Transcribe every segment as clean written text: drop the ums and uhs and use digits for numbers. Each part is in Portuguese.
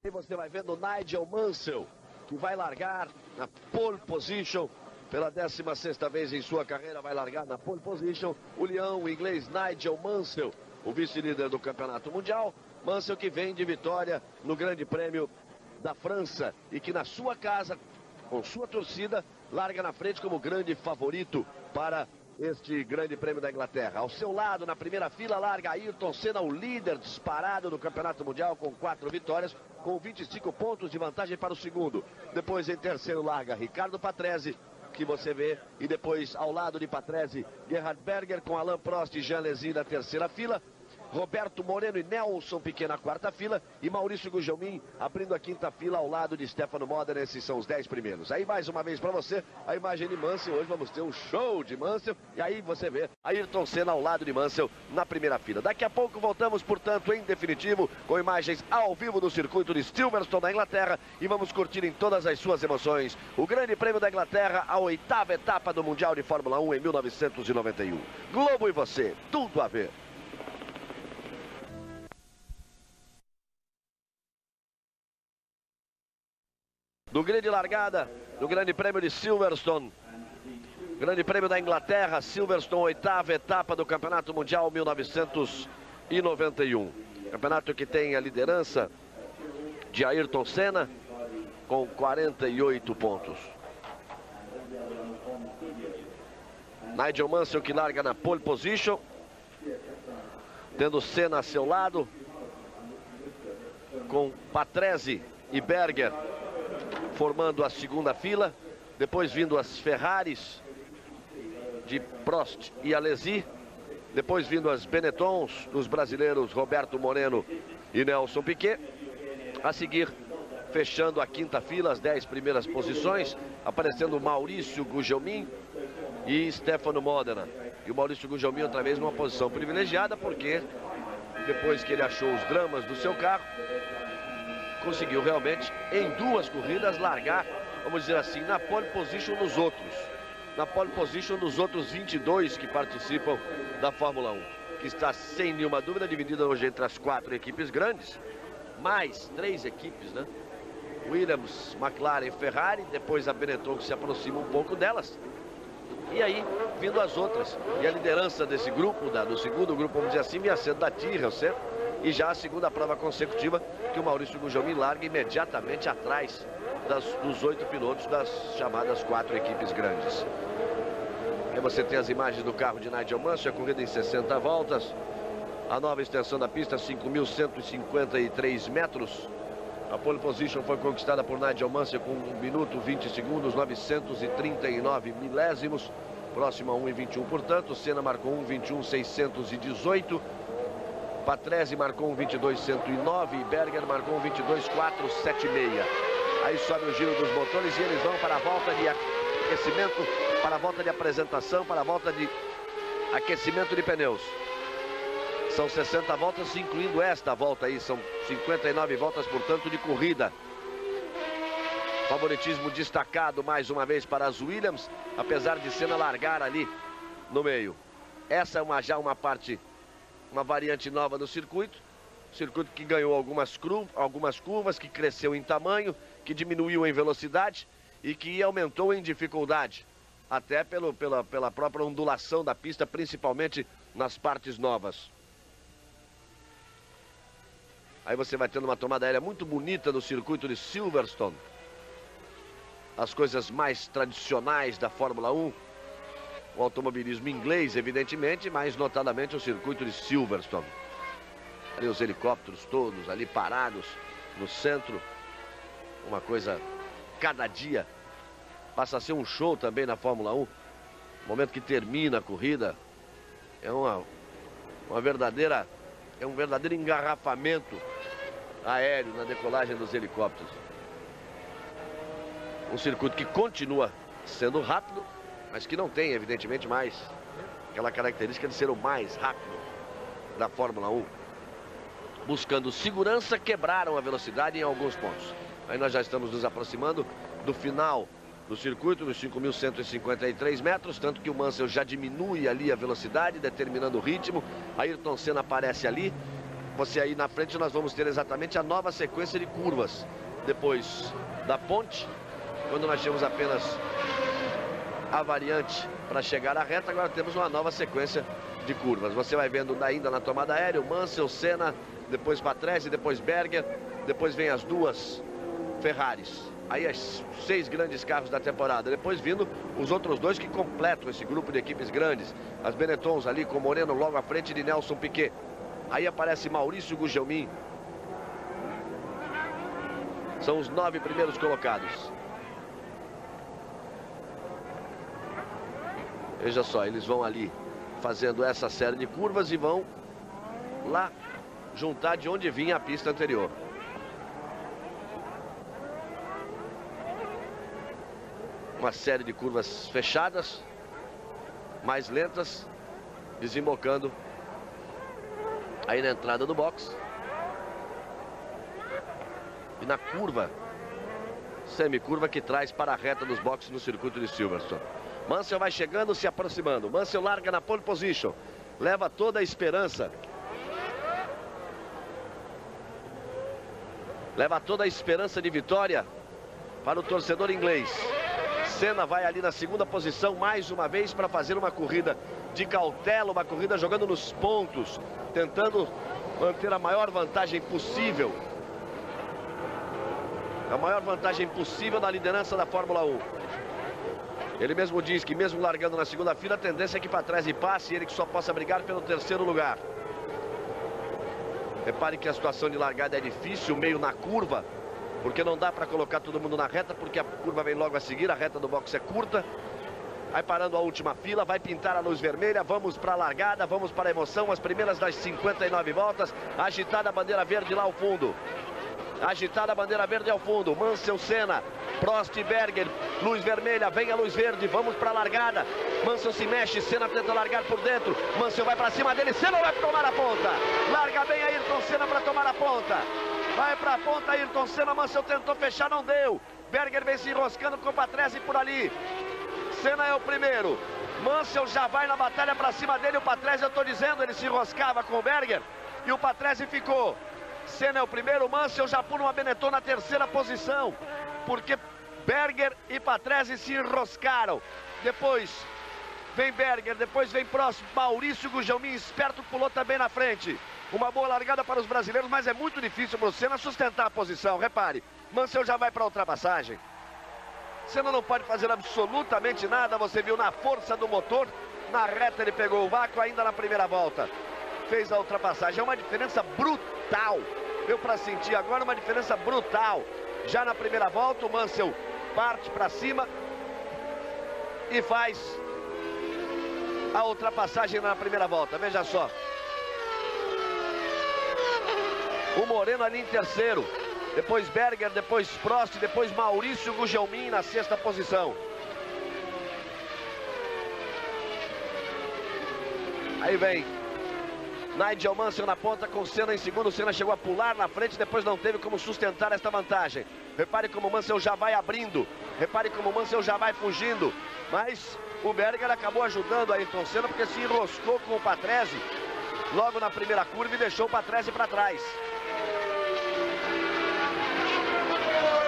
E você vai vendo o Nigel Mansell, que vai largar na pole position. Pela 16ª vez em sua carreira, vai largar na pole position o leão, o inglês Nigel Mansell, o vice-líder do Campeonato Mundial. Mansell que vem de vitória no Grande Prêmio da França e que na sua casa, com sua torcida, larga na frente como grande favorito para este Grande Prêmio da Inglaterra. Ao seu lado, na primeira fila, larga Ayrton Senna, o líder disparado do Campeonato Mundial, com 4 vitórias, com 25 pontos de vantagem para o segundo. Depois, em terceiro, larga Ricardo Patrese, que você vê, e depois ao lado de Patrese, Gerhard Berger com Alain Prost e Jean Alesi na terceira fila, Roberto Moreno e Nelson Piquet na quarta fila e Maurício Gugelmin abrindo a quinta fila ao lado de Stefano Modena. Esses são os 10 primeiros. Aí mais uma vez para você a imagem de Mansell. Hoje vamos ter um show de Mansell e aí você vê Ayrton Senna ao lado de Mansell na primeira fila. Daqui a pouco voltamos, portanto, em definitivo, com imagens ao vivo do circuito de Silverstone na Inglaterra e vamos curtir em todas as suas emoções o Grande Prêmio da Inglaterra, a 8ª etapa do Mundial de Fórmula 1 em 1991. Globo e você, tudo a ver. Do grid largada do Grande Prêmio de Silverstone, Grande Prêmio da Inglaterra, Silverstone, 8ª etapa do Campeonato Mundial 1991. Campeonato que tem a liderança de Ayrton Senna com 48 pontos. Nigel Mansell que larga na pole position, tendo Senna a seu lado, com Patrese e Berger formando a segunda fila, depois vindo as Ferraris de Prost e Alesi, depois vindo as Benettons dos brasileiros Roberto Moreno e Nelson Piquet. A seguir, fechando a quinta fila, as 10 primeiras posições, aparecendo Maurício Gugelmin e Stefano Modena. E o Maurício Gugelmin outra vez numa posição privilegiada, porque depois que ele achou os dramas do seu carro, conseguiu realmente, em 2 corridas, largar, vamos dizer assim, na pole position nos outros. Na pole position dos outros 22 que participam da Fórmula 1. Que está, sem nenhuma dúvida, dividida hoje entre as 4 equipes grandes. Mais 3 equipes, né? Williams, McLaren e Ferrari. Depois a Benetton que se aproxima um pouco delas. E aí, vindo as outras. E a liderança desse grupo, do segundo grupo, vamos dizer assim, vinha sendo da Tyrrell, certo? E já a segunda prova consecutiva que o Maurício Gugelmin larga imediatamente atrás dos 8 pilotos das chamadas 4 equipes grandes. Aí você tem as imagens do carro de Nigel Mansell, a corrida em 60 voltas. A nova extensão da pista, 5.153 metros. A pole position foi conquistada por Nigel Mansell com 1 minuto, 20 segundos, 939 milésimos. Próximo a 1:21, portanto. Senna marcou 1:21.618. Patrese marcou 1:22.109 e Berger marcou 1:22.476. Aí sobe o giro dos motores e eles vão para a volta de aquecimento, para a volta de apresentação, para a volta de aquecimento de pneus. São 60 voltas, incluindo esta volta aí, são 59 voltas, portanto, de corrida. Favoritismo destacado mais uma vez para as Williams, apesar de Senna largar ali no meio. Essa é já uma parte, uma variante nova do circuito. Circuito que ganhou algumas curvas, que cresceu em tamanho, que diminuiu em velocidade e que aumentou em dificuldade. Até pela própria ondulação da pista, principalmente nas partes novas. Aí você vai tendo uma tomada aérea muito bonita no circuito de Silverstone. As coisas mais tradicionais da Fórmula 1. O automobilismo inglês, evidentemente, mas notadamente o circuito de Silverstone. Ali os helicópteros todos ali parados no centro. Uma coisa, cada dia, passa a ser um show também na Fórmula 1. No momento que termina a corrida, é um verdadeiro engarrafamento aéreo na decolagem dos helicópteros. Um circuito que continua sendo rápido, mas que não tem, evidentemente, mais aquela característica de ser o mais rápido da Fórmula 1. Buscando segurança, quebraram a velocidade em alguns pontos. Aí nós já estamos nos aproximando do final do circuito, nos 5.153 metros, tanto que o Mansell já diminui ali a velocidade, determinando o ritmo. Ayrton Senna aparece ali, você aí na frente, nós vamos ter exatamente a nova sequência de curvas. Depois da ponte, quando nós tínhamos apenas a variante para chegar à reta, agora temos uma nova sequência de curvas. Você vai vendo ainda na tomada aérea, o Mansell, Senna, depois Patrese, depois Berger, depois vem as duas Ferraris. Aí as 6 grandes carros da temporada. Depois vindo os outros 2 que completam esse grupo de equipes grandes. As Benettons ali com Moreno logo à frente de Nelson Piquet. Aí aparece Maurício Gugelmin. São os 9 primeiros colocados. Veja só, eles vão ali fazendo essa série de curvas e vão lá juntar de onde vinha a pista anterior. Uma série de curvas fechadas, mais lentas, desembocando aí na entrada do box. E na curva, semicurva que traz para a reta dos boxes no circuito de Silverstone. Mansell vai chegando, se aproximando. Mansell larga na pole position. Leva toda a esperança. Leva toda a esperança de vitória para o torcedor inglês. Senna vai ali na segunda posição mais uma vez para fazer uma corrida de cautela, uma corrida jogando nos pontos, tentando manter a maior vantagem possível. A maior vantagem possível na liderança da Fórmula 1. Ele mesmo diz que mesmo largando na segunda fila, a tendência é que para trás e passe e ele que só possa brigar pelo terceiro lugar. Repare que a situação de largada é difícil, meio na curva, porque não dá para colocar todo mundo na reta, porque a curva vem logo a seguir, a reta do box é curta. Vai parando a última fila, vai pintar a luz vermelha, vamos para a largada, vamos para a emoção, as primeiras das 59 voltas, agitada a bandeira verde lá ao fundo. Agitada a bandeira verde ao fundo, Mansell, Senna, Prost e Berger, luz vermelha, vem a luz verde, vamos para a largada. Mansell se mexe, Senna tenta largar por dentro, Mansell vai para cima dele, Senna vai tomar a ponta. Larga bem Ayrton Senna para tomar a ponta. Vai para a ponta Ayrton Senna, Mansell tentou fechar, não deu. Berger vem se enroscando com o Patrese por ali. Senna é o primeiro. Mansell já vai na batalha para cima dele, o Patrese, eu estou dizendo, ele se enroscava com o Berger e o Patrese ficou. Senna é o primeiro, Mansell já pula uma Benetton na terceira posição, porque Berger e Patrese se enroscaram. Depois vem Berger, depois vem próximo, Maurício Gugelmin, esperto, pulou também na frente. Uma boa largada para os brasileiros, mas é muito difícil para o Senna sustentar a posição. Repare, Mansell já vai para a ultrapassagem. Senna não pode fazer absolutamente nada, você viu na força do motor, na reta ele pegou o vácuo ainda na primeira volta. Fez a ultrapassagem, é uma diferença brutal. Deu para sentir agora uma diferença brutal. Já na primeira volta o Mansell parte para cima e faz a ultrapassagem na primeira volta. Veja só. O Moreno ali em terceiro. Depois Berger, depois Prost, depois Maurício Gugelmin na sexta posição. Aí vem Nigel Mansell na ponta com Senna em segundo. Senna chegou a pular na frente, depois não teve como sustentar esta vantagem. Repare como o Mansell já vai abrindo. Repare como o Mansell já vai fugindo. Mas o Berger acabou ajudando a Ayrton Senna porque se enroscou com o Patrese logo na primeira curva e deixou o Patrese para trás.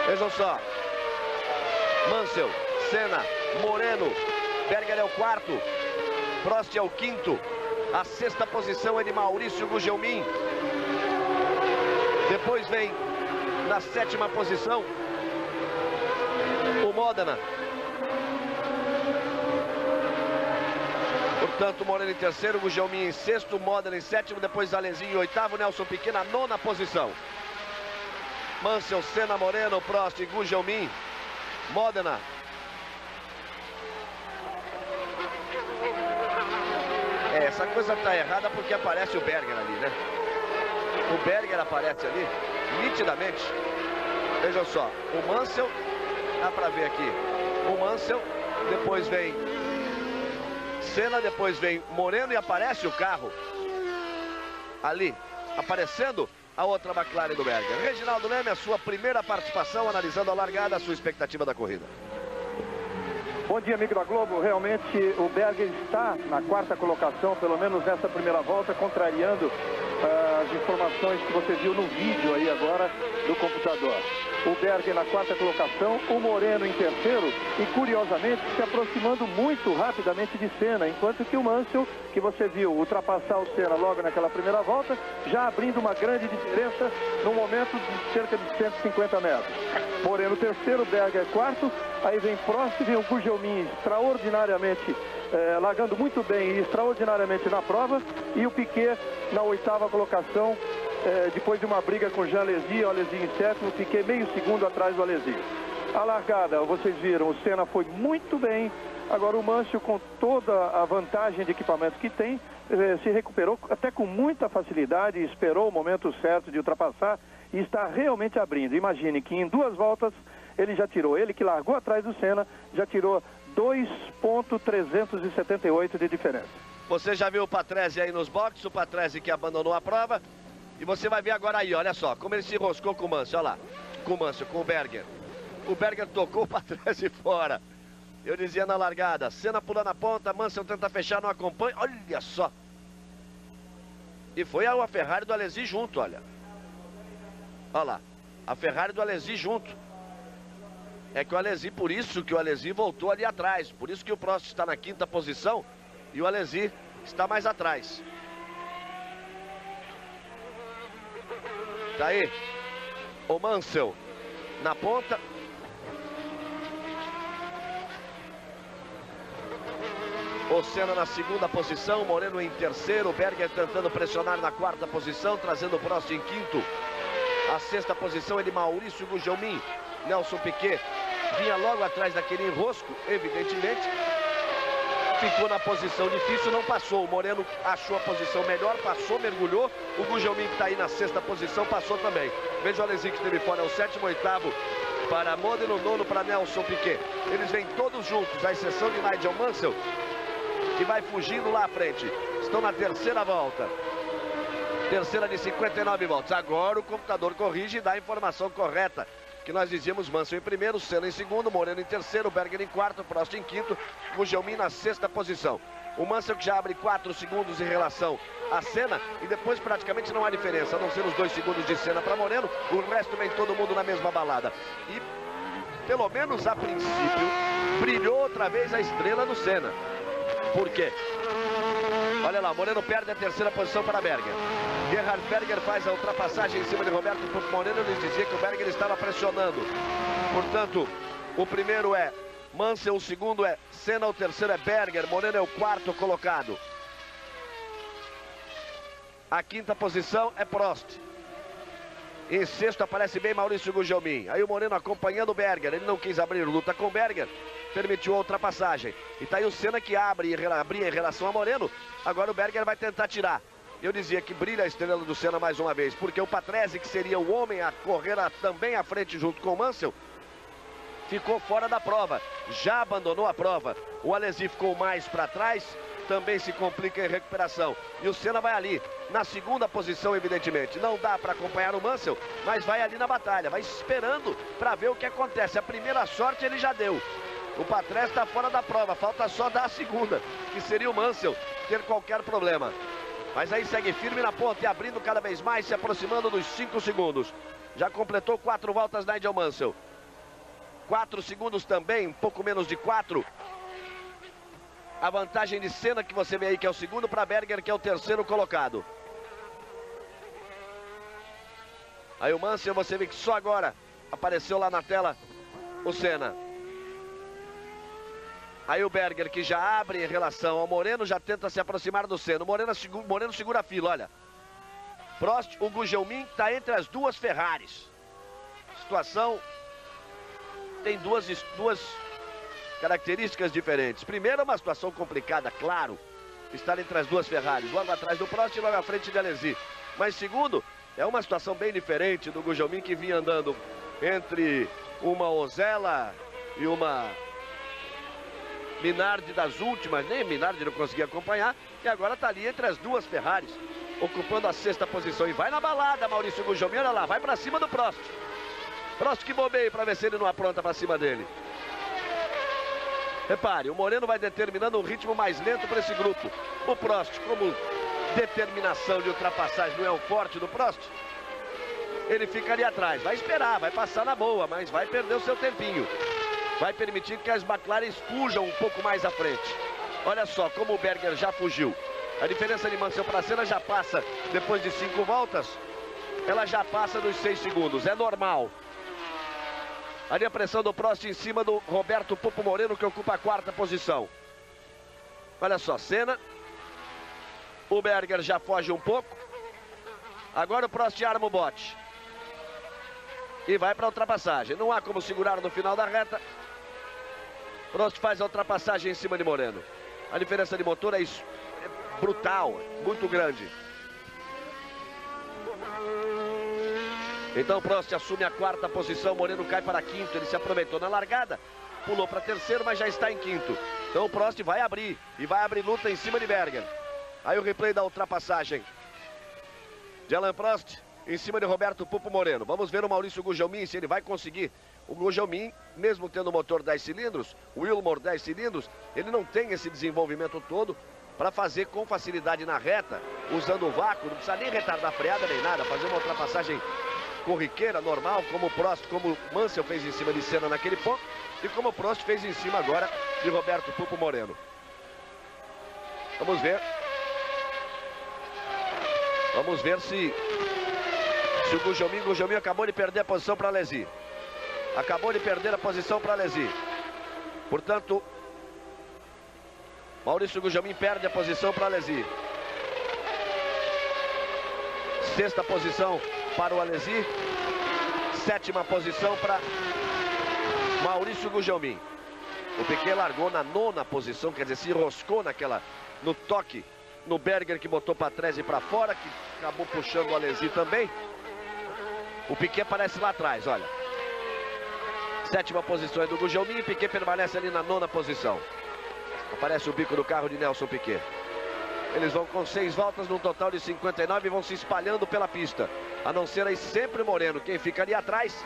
Vejam só. Mansell, Senna, Moreno. Berger é o quarto. Prost é o quinto. A sexta posição é de Maurício Gugelmin. Depois vem na sétima posição o Modena. Portanto, Moreno em terceiro, Gugelmin em sexto, Modena em sétimo, depois Alesi em oitavo, Nelson Piquet na nona posição. Mansell, Senna, Moreno, Prost, Gugelmin, Modena. Essa coisa tá errada porque aparece o Berger ali, né? O Berger aparece ali, nitidamente. Vejam só, o Mansell, dá pra ver aqui. O Mansell, depois vem Senna, depois vem Moreno e aparece o carro ali, aparecendo a outra McLaren do Berger. Reginaldo Leme, a sua primeira participação, analisando a largada, a sua expectativa da corrida. Bom dia, amigo da Globo. Realmente o Berger está na quarta colocação, pelo menos nessa primeira volta, contrariando as informações que você viu no vídeo aí agora do computador. O Berger na quarta colocação, o Moreno em terceiro e, curiosamente, se aproximando muito rapidamente de Senna, enquanto que o Mansell, que você viu ultrapassar o Senna logo naquela primeira volta, já abrindo uma grande diferença no momento de cerca de 150 metros. Moreno terceiro, Berger quarto, aí vem Prost, vem o Gugelmin extraordinariamente, largando muito bem e extraordinariamente na prova, e o Piquet na oitava colocação, depois de uma briga com Jean Alesi, o Alesi em sétimo, fiquei meio segundo atrás do Alesi. A largada, vocês viram, o Senna foi muito bem. Agora o Mansell, com toda a vantagem de equipamento que tem, se recuperou até com muita facilidade, esperou o momento certo de ultrapassar e está realmente abrindo. Imagine que em 2 voltas ele já tirou, ele que largou atrás do Senna, já tirou 2,378 de diferença. Você já viu o Patrese aí nos boxes, o Patrese que abandonou a prova. E você vai ver agora aí, olha só, como ele se enroscou com o Mansell, olha lá. Com o Mansell, com o Berger. O Berger tocou o Patrese fora. Eu dizia na largada, Senna pula na ponta, Mansell tenta fechar, não acompanha. Olha só. E foi a Ferrari do Alesi junto, olha. Olha lá, a Ferrari do Alesi junto. É que o Alesi, por isso que o Alesi voltou ali atrás. Por isso que o Prost está na quinta posição e o Alesi está mais atrás. Tá aí o Mansell na ponta. O Senna na segunda posição, Moreno em terceiro, Berger tentando pressionar na quarta posição, trazendo o Prost em quinto. A sexta posição é de Maurício Gugelmin. Nelson Piquet vinha logo atrás daquele enrosco, evidentemente. Ficou na posição difícil, não passou. O Moreno achou a posição melhor, passou, mergulhou. O Gugelmin, que está aí na sexta posição, passou também. Veja o Alesi que esteve fora, é o sétimo, oitavo para Modena, nono para Nelson Piquet. Eles vêm todos juntos, à exceção de Nigel Mansell, que vai fugindo lá à frente. Estão na terceira volta. Terceira de 59 voltas. Agora o computador corrige e dá a informação correta. Que nós dizíamos, Mansell em primeiro, Senna em segundo, Moreno em terceiro, Berger em quarto, Prost em quinto, Gugelmin na sexta posição. O Mansell que já abre 4 segundos em relação a Senna e depois praticamente não há diferença, a não ser os 2 segundos de Senna para Moreno, o resto vem todo mundo na mesma balada. E, pelo menos a princípio, brilhou outra vez a estrela do Senna. Por quê? Olha lá, Moreno perde a terceira posição para Berger. Gerhard Berger faz a ultrapassagem em cima de Roberto Moreno. Ele dizia que o Berger estava pressionando. Portanto, o primeiro é Mansell, o segundo é Senna, o terceiro é Berger. Moreno é o quarto colocado. A quinta posição é Prost. Em sexto aparece bem Maurício Gugelmin. Aí o Moreno acompanhando o Berger. Ele não quis abrir luta com o Berger. Permitiu a ultrapassagem. E tá aí o Senna que abria em relação a Moreno. Agora o Berger vai tentar tirar. Eu dizia que brilha a estrela do Senna mais uma vez. Porque o Patrese, que seria o homem a correr também à frente junto com o Mansell, ficou fora da prova. Já abandonou a prova. O Alesi ficou mais para trás. Também se complica em recuperação. E o Senna vai ali, na segunda posição, evidentemente. Não dá para acompanhar o Mansell, mas vai ali na batalha. Vai esperando para ver o que acontece. A primeira sorte ele já deu. O Patrese está fora da prova. Falta só dar a segunda, que seria o Mansell ter qualquer problema. Mas aí segue firme na ponta e abrindo cada vez mais, se aproximando dos 5 segundos. Já completou 4 voltas Nigel Mansell. 4 segundos também, um pouco menos de 4. A vantagem de Senna que você vê aí, que é o segundo, para Berger, que é o terceiro colocado. Aí o Mansell, você vê que só agora apareceu lá na tela o Senna. Aí o Berger, que já abre em relação ao Moreno, já tenta se aproximar do Senna. O Moreno segura a fila, olha. Prost, o Gugelmin está entre as duas Ferraris. Situação tem duas características diferentes. Primeiro, uma situação complicada, claro, estar entre as duas Ferraris, logo atrás do Prost e logo à frente de Alesi. Mas segundo, é uma situação bem diferente do Gugelmin, que vinha andando entre uma Osella e uma Minardi das últimas, nem Minardi não conseguia acompanhar, e agora está ali entre as duas Ferraris, ocupando a sexta posição. E vai na balada, Maurício Gugelmin, olha lá, vai para cima do Prost. Prost que bobeia para ver se ele não apronta para cima dele. Repare, o Moreno vai determinando um ritmo mais lento para esse grupo. O Prost, como determinação de ultrapassagem não é o forte do Prost, ele fica ali atrás. Vai esperar, vai passar na boa, mas vai perder o seu tempinho. Vai permitir que as McLaren fujam um pouco mais à frente. Olha só como o Berger já fugiu. A diferença de Mansell para Senna já passa, depois de 5 voltas, ela já passa dos 6 segundos. É normal. Ali a pressão do Prost em cima do Roberto Pupo Moreno, que ocupa a 4ª posição. Olha só, Senna. O Berger já foge um pouco. Agora o Prost arma o bote. E vai para a ultrapassagem. Não há como segurar no final da reta. Prost faz a ultrapassagem em cima de Moreno. A diferença de motor é brutal, muito grande. Então Prost assume a 4ª posição, Moreno cai para 5º. Ele se aproveitou na largada, pulou para 3º, mas já está em 5º. Então o Prost vai abrir, e vai abrir luta em cima de Berger. Aí o replay da ultrapassagem de Alain Prost em cima de Roberto Pupo Moreno. Vamos ver o Maurício Gugelmin, se ele vai conseguir. O Gugelmin, mesmo tendo motor 10 cilindros, o Wilmore 10 cilindros, ele não tem esse desenvolvimento todo para fazer com facilidade na reta, usando o vácuo, não precisa nem retardar freada nem nada, fazer uma ultrapassagem corriqueira, normal, como o Prost, como o Mansell fez em cima de Senna naquele ponto, e como o Prost fez em cima agora de Roberto Pupo Moreno. Vamos ver. Vamos ver se o Gugelmin acabou de perder a posição para Alesi. Acabou de perder a posição para Alesi. Portanto, Maurício Gugelmin perde a posição para Alesi. 6ª posição para o Alesi. 7ª posição para Maurício Gugelmin. O Piquet largou na 9ª posição, quer dizer, se enroscou no toque no Berger, que botou para trás e para fora, que acabou puxando o Alesi também. O Piquet aparece lá atrás, olha. 7ª posição é do Gugelmin, Piquet permanece ali na 9ª posição. Aparece o bico do carro de Nelson Piquet. Eles vão com 6 voltas, num total de 59, e vão se espalhando pela pista. A não ser aí sempre Moreno, quem fica ali atrás.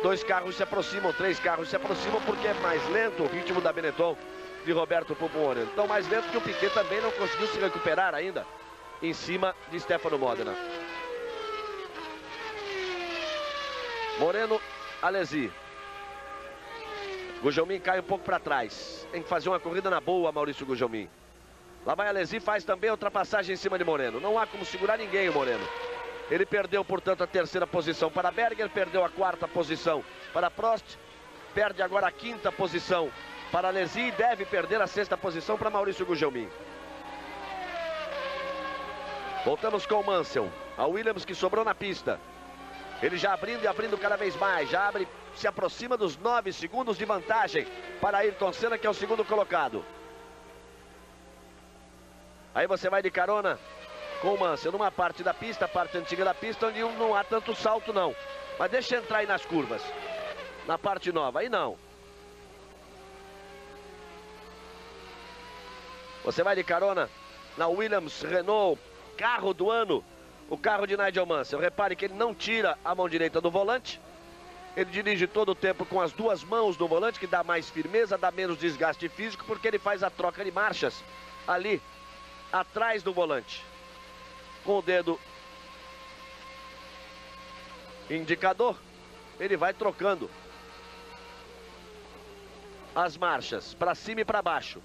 2 carros se aproximam, 3 carros se aproximam, porque é mais lento o ritmo da Benetton de Roberto Pupo Moreno. Então mais lento que o Piquet também não conseguiu se recuperar ainda em cima de Stefano Modena. Moreno, Alesi. Gugelmin cai um pouco para trás. Tem que fazer uma corrida na boa, Maurício Gugelmin. Lá vai Alesi, faz também a ultrapassagem em cima de Moreno. Não há como segurar ninguém o Moreno. Ele perdeu, portanto, a 3ª posição para Berger, perdeu a 4ª posição para Prost, perde agora a 5ª posição para Alesi e deve perder a 6ª posição para Maurício Gugelmin. Voltamos com o Mansell. A Williams, que sobrou na pista. Ele já abrindo e abrindo cada vez mais. Já abre, se aproxima dos 9 segundos de vantagem para Ayrton Senna, que é o 2º colocado. Aí você vai de carona com o Mansell numa parte da pista, a parte antiga da pista, onde não há tanto salto não. Mas deixa entrar aí nas curvas. Na parte nova, aí não. Você vai de carona na Williams Renault, carro do ano, o carro de Nigel Mansell. Repare que ele não tira a mão direita do volante. Ele dirige todo o tempo com as 2 mãos no volante, que dá mais firmeza, dá menos desgaste físico, porque ele faz a troca de marchas ali atrás do volante. Com o dedo indicador, ele vai trocando as marchas para cima e para baixo.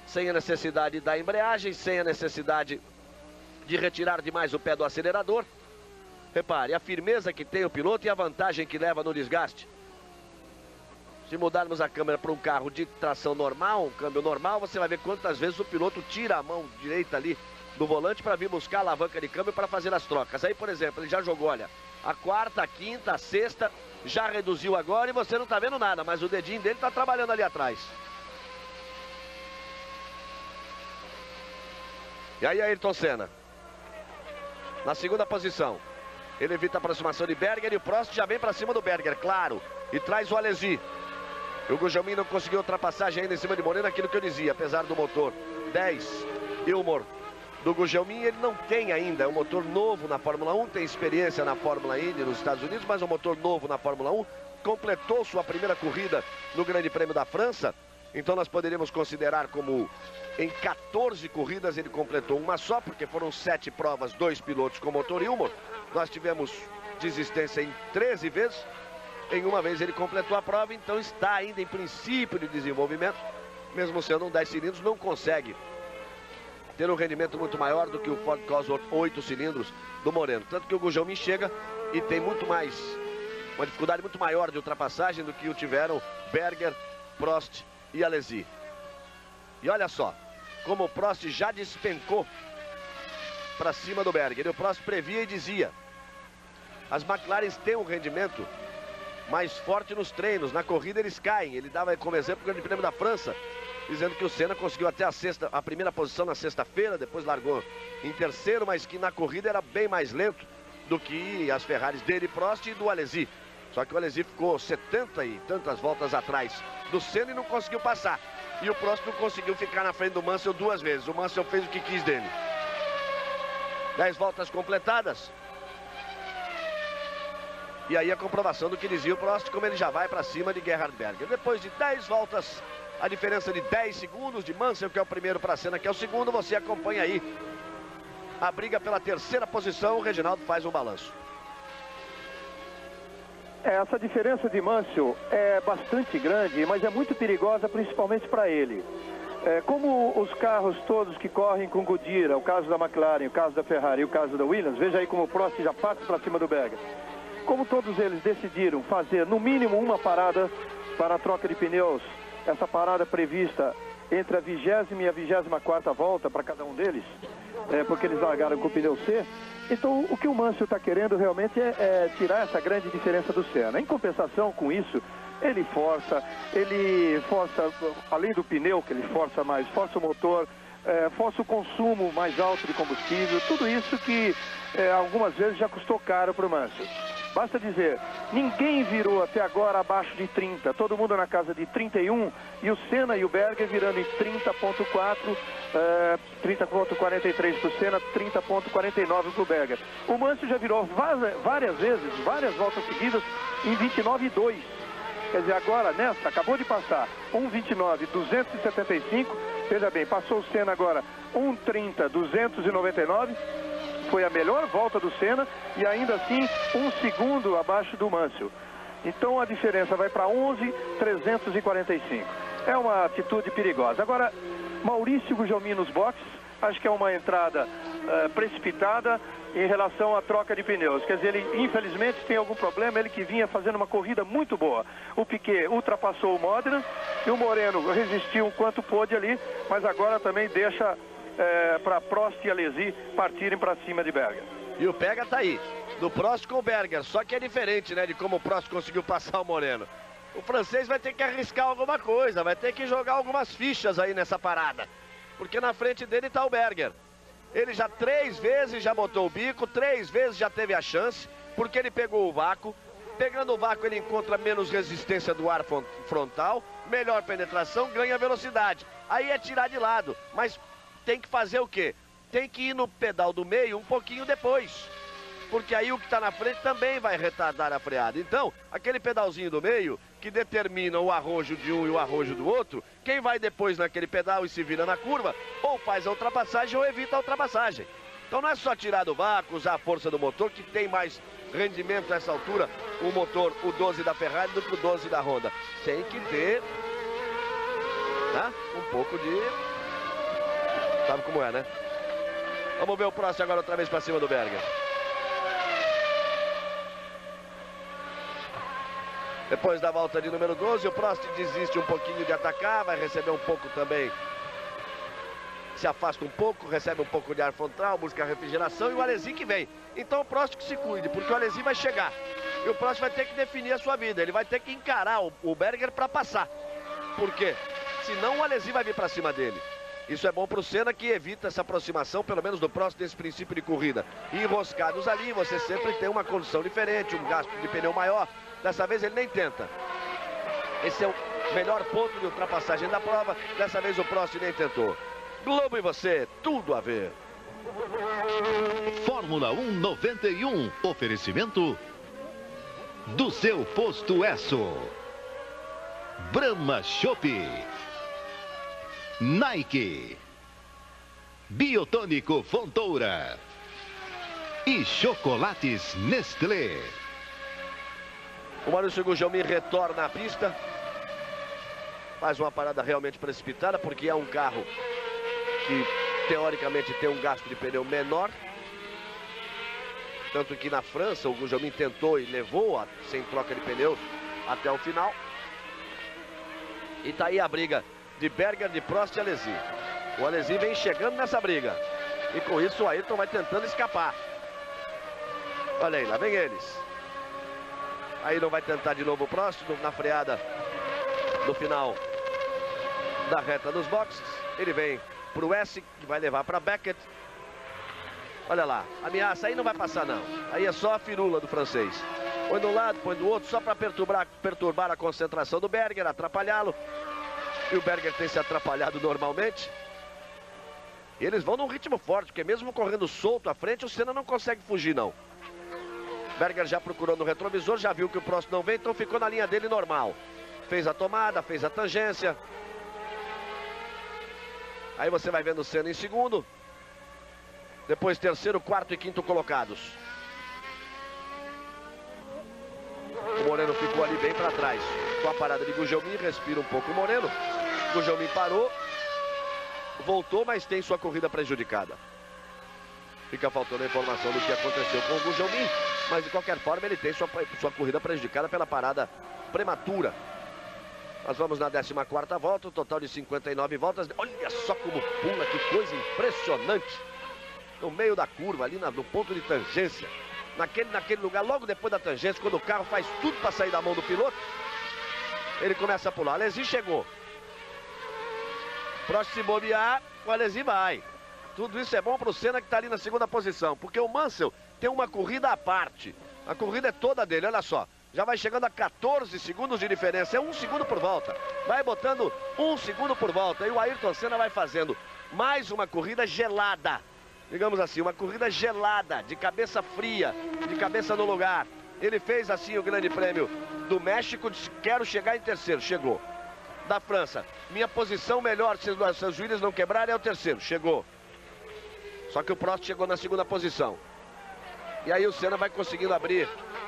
Sem a necessidade da embreagem, sem a necessidade de retirar demais o pé do acelerador. Repare a firmeza que tem o piloto e a vantagem que leva no desgaste. Se mudarmos a câmera para um carro de tração normal, um câmbio normal, você vai ver quantas vezes o piloto tira a mão direita ali do volante para vir buscar a alavanca de câmbio para fazer as trocas. Aí, por exemplo, ele já jogou, olha, a 4ª, a 5ª, a 6ª, já reduziu agora e você não está vendo nada, mas o dedinho dele está trabalhando ali atrás. E aí Ayrton Senna, na 2ª posição. Ele evita a aproximação de Berger e o Prost já vem para cima do Berger, claro. E traz o Alesi. O Gugelmin não conseguiu ultrapassagem ainda em cima de Moreno, aquilo que eu dizia, apesar do motor 10 Ilmor do Gugelmin, ele não tem ainda um motor novo na Fórmula 1, tem experiência na Fórmula Indy nos Estados Unidos, mas um motor novo na Fórmula 1, completou sua primeira corrida no Grande Prêmio da França Então nós poderíamos considerar como em 14 corridas ele completou uma só, porque foram 7 provas, 2 pilotos com motor e humor. Nós tivemos desistência em 13 vezes. Em uma vez ele completou a prova, então está ainda em princípio de desenvolvimento. Mesmo sendo um 10 cilindros, não consegue ter um rendimento muito maior do que o Ford Cosworth 8 cilindros do Moreno. Tanto que o Gugelmin chega e tem muito mais, uma dificuldade muito maior de ultrapassagem do que o tiveram Berger, Prost e Alesi. E olha só, como o Prost já despencou para cima do Berger. E o Prost previa e dizia: as McLaren têm um rendimento mais forte nos treinos, na corrida eles caem. Ele dava como exemplo o Grande Prêmio da França, dizendo que o Senna conseguiu até a primeira posição na sexta-feira, depois largou em terceiro, mas que na corrida era bem mais lento do que as Ferraris dele, Prost, e do Alesi. Só que o Alesi ficou 70 e tantas voltas atrás do Senna e não conseguiu passar. E o Prost não conseguiu ficar na frente do Mansell 2 vezes. O Mansell fez o que quis dele. 10 voltas completadas. E aí a comprovação do que dizia o Prost, como ele já vai para cima de Gerhard Berger. Depois de 10 voltas, a diferença de 10 segundos de Mansell, que é o primeiro, para Senna, que é o segundo. Você acompanha aí a briga pela terceira posição. O Reginaldo faz um balanço. Essa diferença de Mansell é bastante grande, mas é muito perigosa, principalmente para ele. Como os carros todos que correm com Goodyear, o caso da McLaren, o caso da Ferrari e o caso da Williams, veja aí como o Prost já passa para cima do Berger. Como todos eles decidiram fazer no mínimo uma parada para a troca de pneus, essa parada prevista entre a 20ª e a 24ª volta para cada um deles, porque eles largaram com o pneu C. Então o que o Mansell está querendo realmente é tirar essa grande diferença do Senna. Em compensação com isso, ele força, além do pneu que ele força mais, força o motor, força o consumo mais alto de combustível, tudo isso que algumas vezes já custou caro para o Mansell. Basta dizer, ninguém virou até agora abaixo de 30, todo mundo na casa de 31, e o Senna e o Berger virando em 30.4, 30.43 para o Senna, 30.49 para o Berger. O Mansell já virou várias vezes, várias voltas seguidas, em 29.2. Quer dizer, agora nessa, acabou de passar 1.29.275, veja bem, passou o Senna agora 1.30.299, foi a melhor volta do Senna e ainda assim 1 segundo abaixo do Mansell. Então a diferença vai para 11.345. É uma atitude perigosa. Agora, Maurício Gugelmin nos boxes, acho que é uma entrada precipitada em relação à troca de pneus. Quer dizer, ele infelizmente tem algum problema, ele que vinha fazendo uma corrida muito boa. O Piquet ultrapassou o Modena e o Moreno resistiu o quanto pôde ali, mas agora também deixa para Prost e Alesi partirem para cima de Berger. E o pega tá aí, do Prost com o Berger, só que é diferente, né, de como o Prost conseguiu passar o Moreno. O francês vai ter que arriscar alguma coisa, vai ter que jogar algumas fichas aí nessa parada, porque na frente dele tá o Berger. Ele já 3 vezes já botou o bico, 3 vezes já teve a chance, porque ele pegou o vácuo. Pegando o vácuo ele encontra menos resistência do ar frontal, melhor penetração, ganha velocidade. Aí é tirar de lado, mas tem que fazer o quê? Tem que ir no pedal do meio um pouquinho depois, porque aí o que está na frente também vai retardar a freada. Então, aquele pedalzinho do meio, que determina o arrojo de um e o arrojo do outro, quem vai depois naquele pedal e se vira na curva, ou faz a ultrapassagem ou evita a ultrapassagem. Então não é só tirar do vácuo, usar a força do motor, que tem mais rendimento nessa altura, o motor, o 12 da Ferrari, do que o 12 da Honda. Tem que ter, né, um pouco de... Sabe como é, né? Vamos ver o Prost agora outra vez para cima do Berger. Depois da volta de número 12, o Prost desiste um pouquinho de atacar, vai receber um pouco também. Se afasta um pouco, recebe um pouco de ar frontal, busca refrigeração, e o Alesi que vem. Então o Prost que se cuide, porque o Alesi vai chegar. E o Prost vai ter que definir a sua vida, ele vai ter que encarar o Berger para passar. Por quê? Senão o Alesi vai vir para cima dele. Isso é bom para o Senna, que evita essa aproximação, pelo menos do Prost, desse princípio de corrida. Enroscados ali, você sempre tem uma condição diferente, um gasto de pneu maior. Dessa vez ele nem tenta. Esse é o melhor ponto de ultrapassagem da prova. Dessa vez o Prost nem tentou. Globo e você, tudo a ver. Fórmula 1 91. Oferecimento do seu posto Esso. Brahma Chopp. Nike, Biotônico Fontoura e Chocolates Nestlé. O Maurício Gugelmin retorna à pista. Faz uma parada realmente precipitada, porque é um carro que teoricamente tem um gasto de pneu menor. Tanto que na França o Gugelmin tentou e levou sem troca de pneus até o final. E tá aí a briga de Berger, de Prost e Alesi. O Alesi vem chegando nessa briga. E com isso o Ayrton vai tentando escapar. Olha aí, lá vem eles. Aí não vai tentar de novo o Prost na freada no final da reta dos boxes. Ele vem pro S, que vai levar para Beckett. Olha lá, ameaça, aí não vai passar não. Aí é só a firula do francês. Põe de um lado, põe do outro, só para perturbar a concentração do Berger, atrapalhá-lo. E o Berger tem se atrapalhado normalmente. E eles vão num ritmo forte, porque mesmo correndo solto à frente, o Senna não consegue fugir não. Berger já procurou no retrovisor, já viu que o Prost não vem, então ficou na linha dele normal. Fez a tomada, fez a tangência. Aí você vai vendo o Senna em segundo. Depois terceiro, quarto e quinto colocados. O Moreno ficou ali bem para trás. Com a parada de Gugelmin, respira um pouco o Moreno. Gugelmin parou. Voltou, mas tem sua corrida prejudicada. Fica faltando a informação do que aconteceu com o Gugelmin. Mas de qualquer forma ele tem sua corrida prejudicada pela parada prematura. Nós vamos na 14ª volta, um total de 59 voltas. Olha só como pula, que coisa impressionante. No meio da curva, ali no ponto de tangência. Naquele lugar, logo depois da tangência, quando o carro faz tudo para sair da mão do piloto, ele começa a pular. Alesi chegou. Próximo se bobear, o Alesi vai. Tudo isso é bom para o Senna, que está ali na segunda posição, porque o Mansell tem uma corrida à parte. A corrida é toda dele, olha só. Já vai chegando a 14 segundos de diferença, é 1 segundo por volta. Vai botando 1 segundo por volta. E o Ayrton Senna vai fazendo mais uma corrida gelada. Digamos assim, uma corrida gelada, de cabeça fria, de cabeça no lugar. Ele fez assim o Grande Prêmio do México, disse, quero chegar em terceiro, chegou. Da França, minha posição melhor, se os joelhos não quebrarem, é o terceiro, chegou. Só que o Prost chegou na segunda posição. E aí o Senna vai conseguindo abrir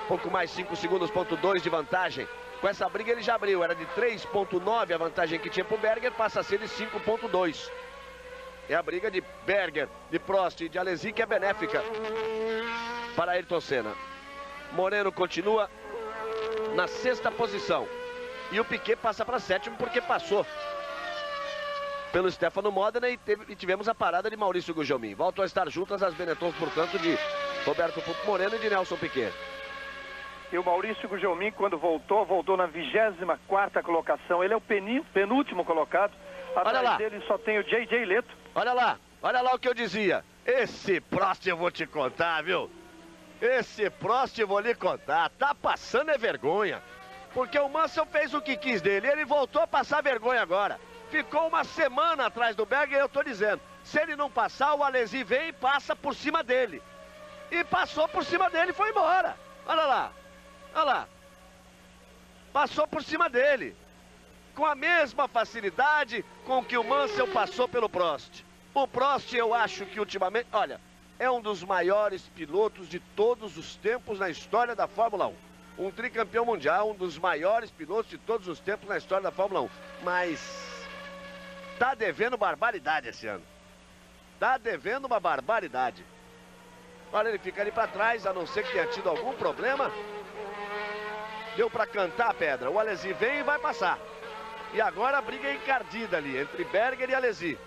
pouco mais, 5 segundos, ponto 2 de vantagem. Com essa briga ele já abriu, era de 3.9 a vantagem que tinha para o Berger, passa a ser de 5.2. É a briga de Berger, de Prost e de Alesi, que é benéfica para Ayrton Senna. Moreno continua na 6ª posição. E o Piquet passa para 7º porque passou pelo Stefano Modena e tivemos a parada de Maurício Gugelmin. Voltam a estar juntas as Benettons, portanto, de Roberto Moreno e de Nelson Piquet. E o Maurício Gugelmin, quando voltou na 24ª colocação. Ele é o penúltimo colocado. Atrás dele só tem o J.J. Leto. Olha lá o que eu dizia. Esse Prost eu vou te contar, viu? Esse Prost eu vou lhe contar. Tá passando é vergonha. Porque o Mansell fez o que quis dele. Ele voltou a passar vergonha agora. Ficou uma semana atrás do Berger e eu tô dizendo. Se ele não passar, o Alesi vem e passa por cima dele. E passou por cima dele e foi embora. Olha lá. Olha lá. Passou por cima dele. Com a mesma facilidade com que o Mansell passou pelo Prost. O Prost, eu acho que ultimamente, olha, é um dos maiores pilotos de todos os tempos na história da Fórmula 1. Um tricampeão mundial, um dos maiores pilotos de todos os tempos na história da Fórmula 1. Mas tá devendo barbaridade esse ano. Tá devendo uma barbaridade. Olha, ele fica ali para trás, a não ser que tenha tido algum problema. Deu para cantar a pedra. O Alesi vem e vai passar. E agora a briga é encardida ali, entre Berger e Alesi.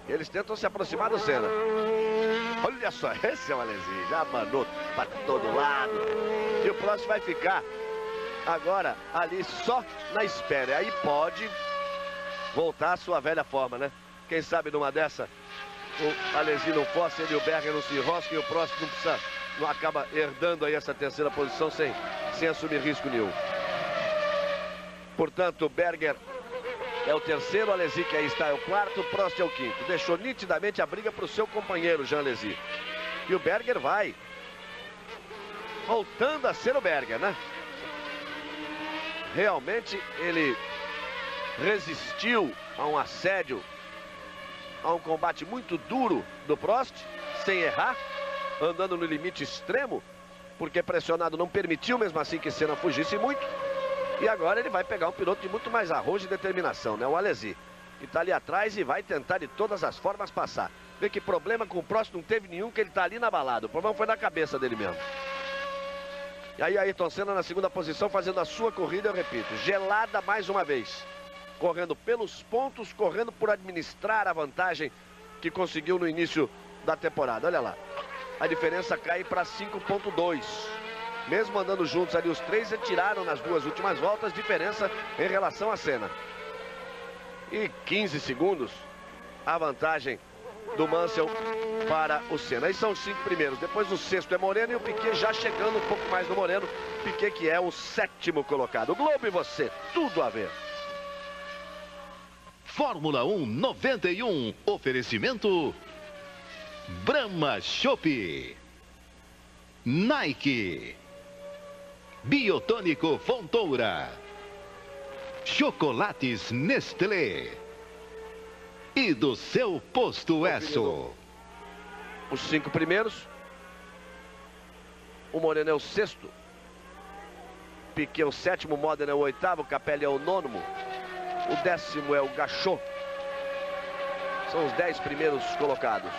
Eles tentam se aproximar do Senna. Olha só, esse é o Alesi, já mandou para todo lado. E o Prost vai ficar agora ali só na espera. Aí pode voltar à sua velha forma, né? Quem sabe numa dessa, o Alesi não força, ele e o Berger não se enroscam e o Prost não acaba herdando aí essa terceira posição sem assumir risco nenhum. Portanto, Berger é o terceiro, Alesi, que aí está, é o quarto, Prost é o quinto. Deixou nitidamente a briga para o seu companheiro, Jean Alesi. E o Berger vai voltando a ser o Berger, né? Realmente ele resistiu a um assédio, a um combate muito duro do Prost, sem errar, andando no limite extremo, porque pressionado não permitiu mesmo assim que Senna fugisse muito. E agora ele vai pegar um piloto de muito mais arrojo e determinação, né? O Alesi, que está ali atrás e vai tentar de todas as formas passar. Vê que problema com o Prost não teve nenhum, que ele está ali na balada. O problema foi na cabeça dele mesmo. E aí Ayrton Senna na segunda posição, fazendo a sua corrida, eu repito, gelada mais uma vez. Correndo pelos pontos, correndo por administrar a vantagem que conseguiu no início da temporada. Olha lá, a diferença cai para 5,2. Mesmo andando juntos ali, os três retiraram nas duas últimas voltas diferença em relação a Senna. E 15 segundos a vantagem do Mansell para o Senna. Aí são os 5 primeiros. Depois o sexto é Moreno e o Piquet já chegando um pouco mais no Moreno. Piquet que é o 7º colocado. O Globo e você, tudo a ver. Fórmula 1 91. Oferecimento Brahma Chopp, Nike, Biotônico Fontoura, Chocolates Nestlé e do seu Posto Esso. Os 5 primeiros. O Moreno é o 6º. Piquet é o 7º, Modena é o 8º, Capelli é o 9º. O 10º é o Gachot. São os 10 primeiros colocados.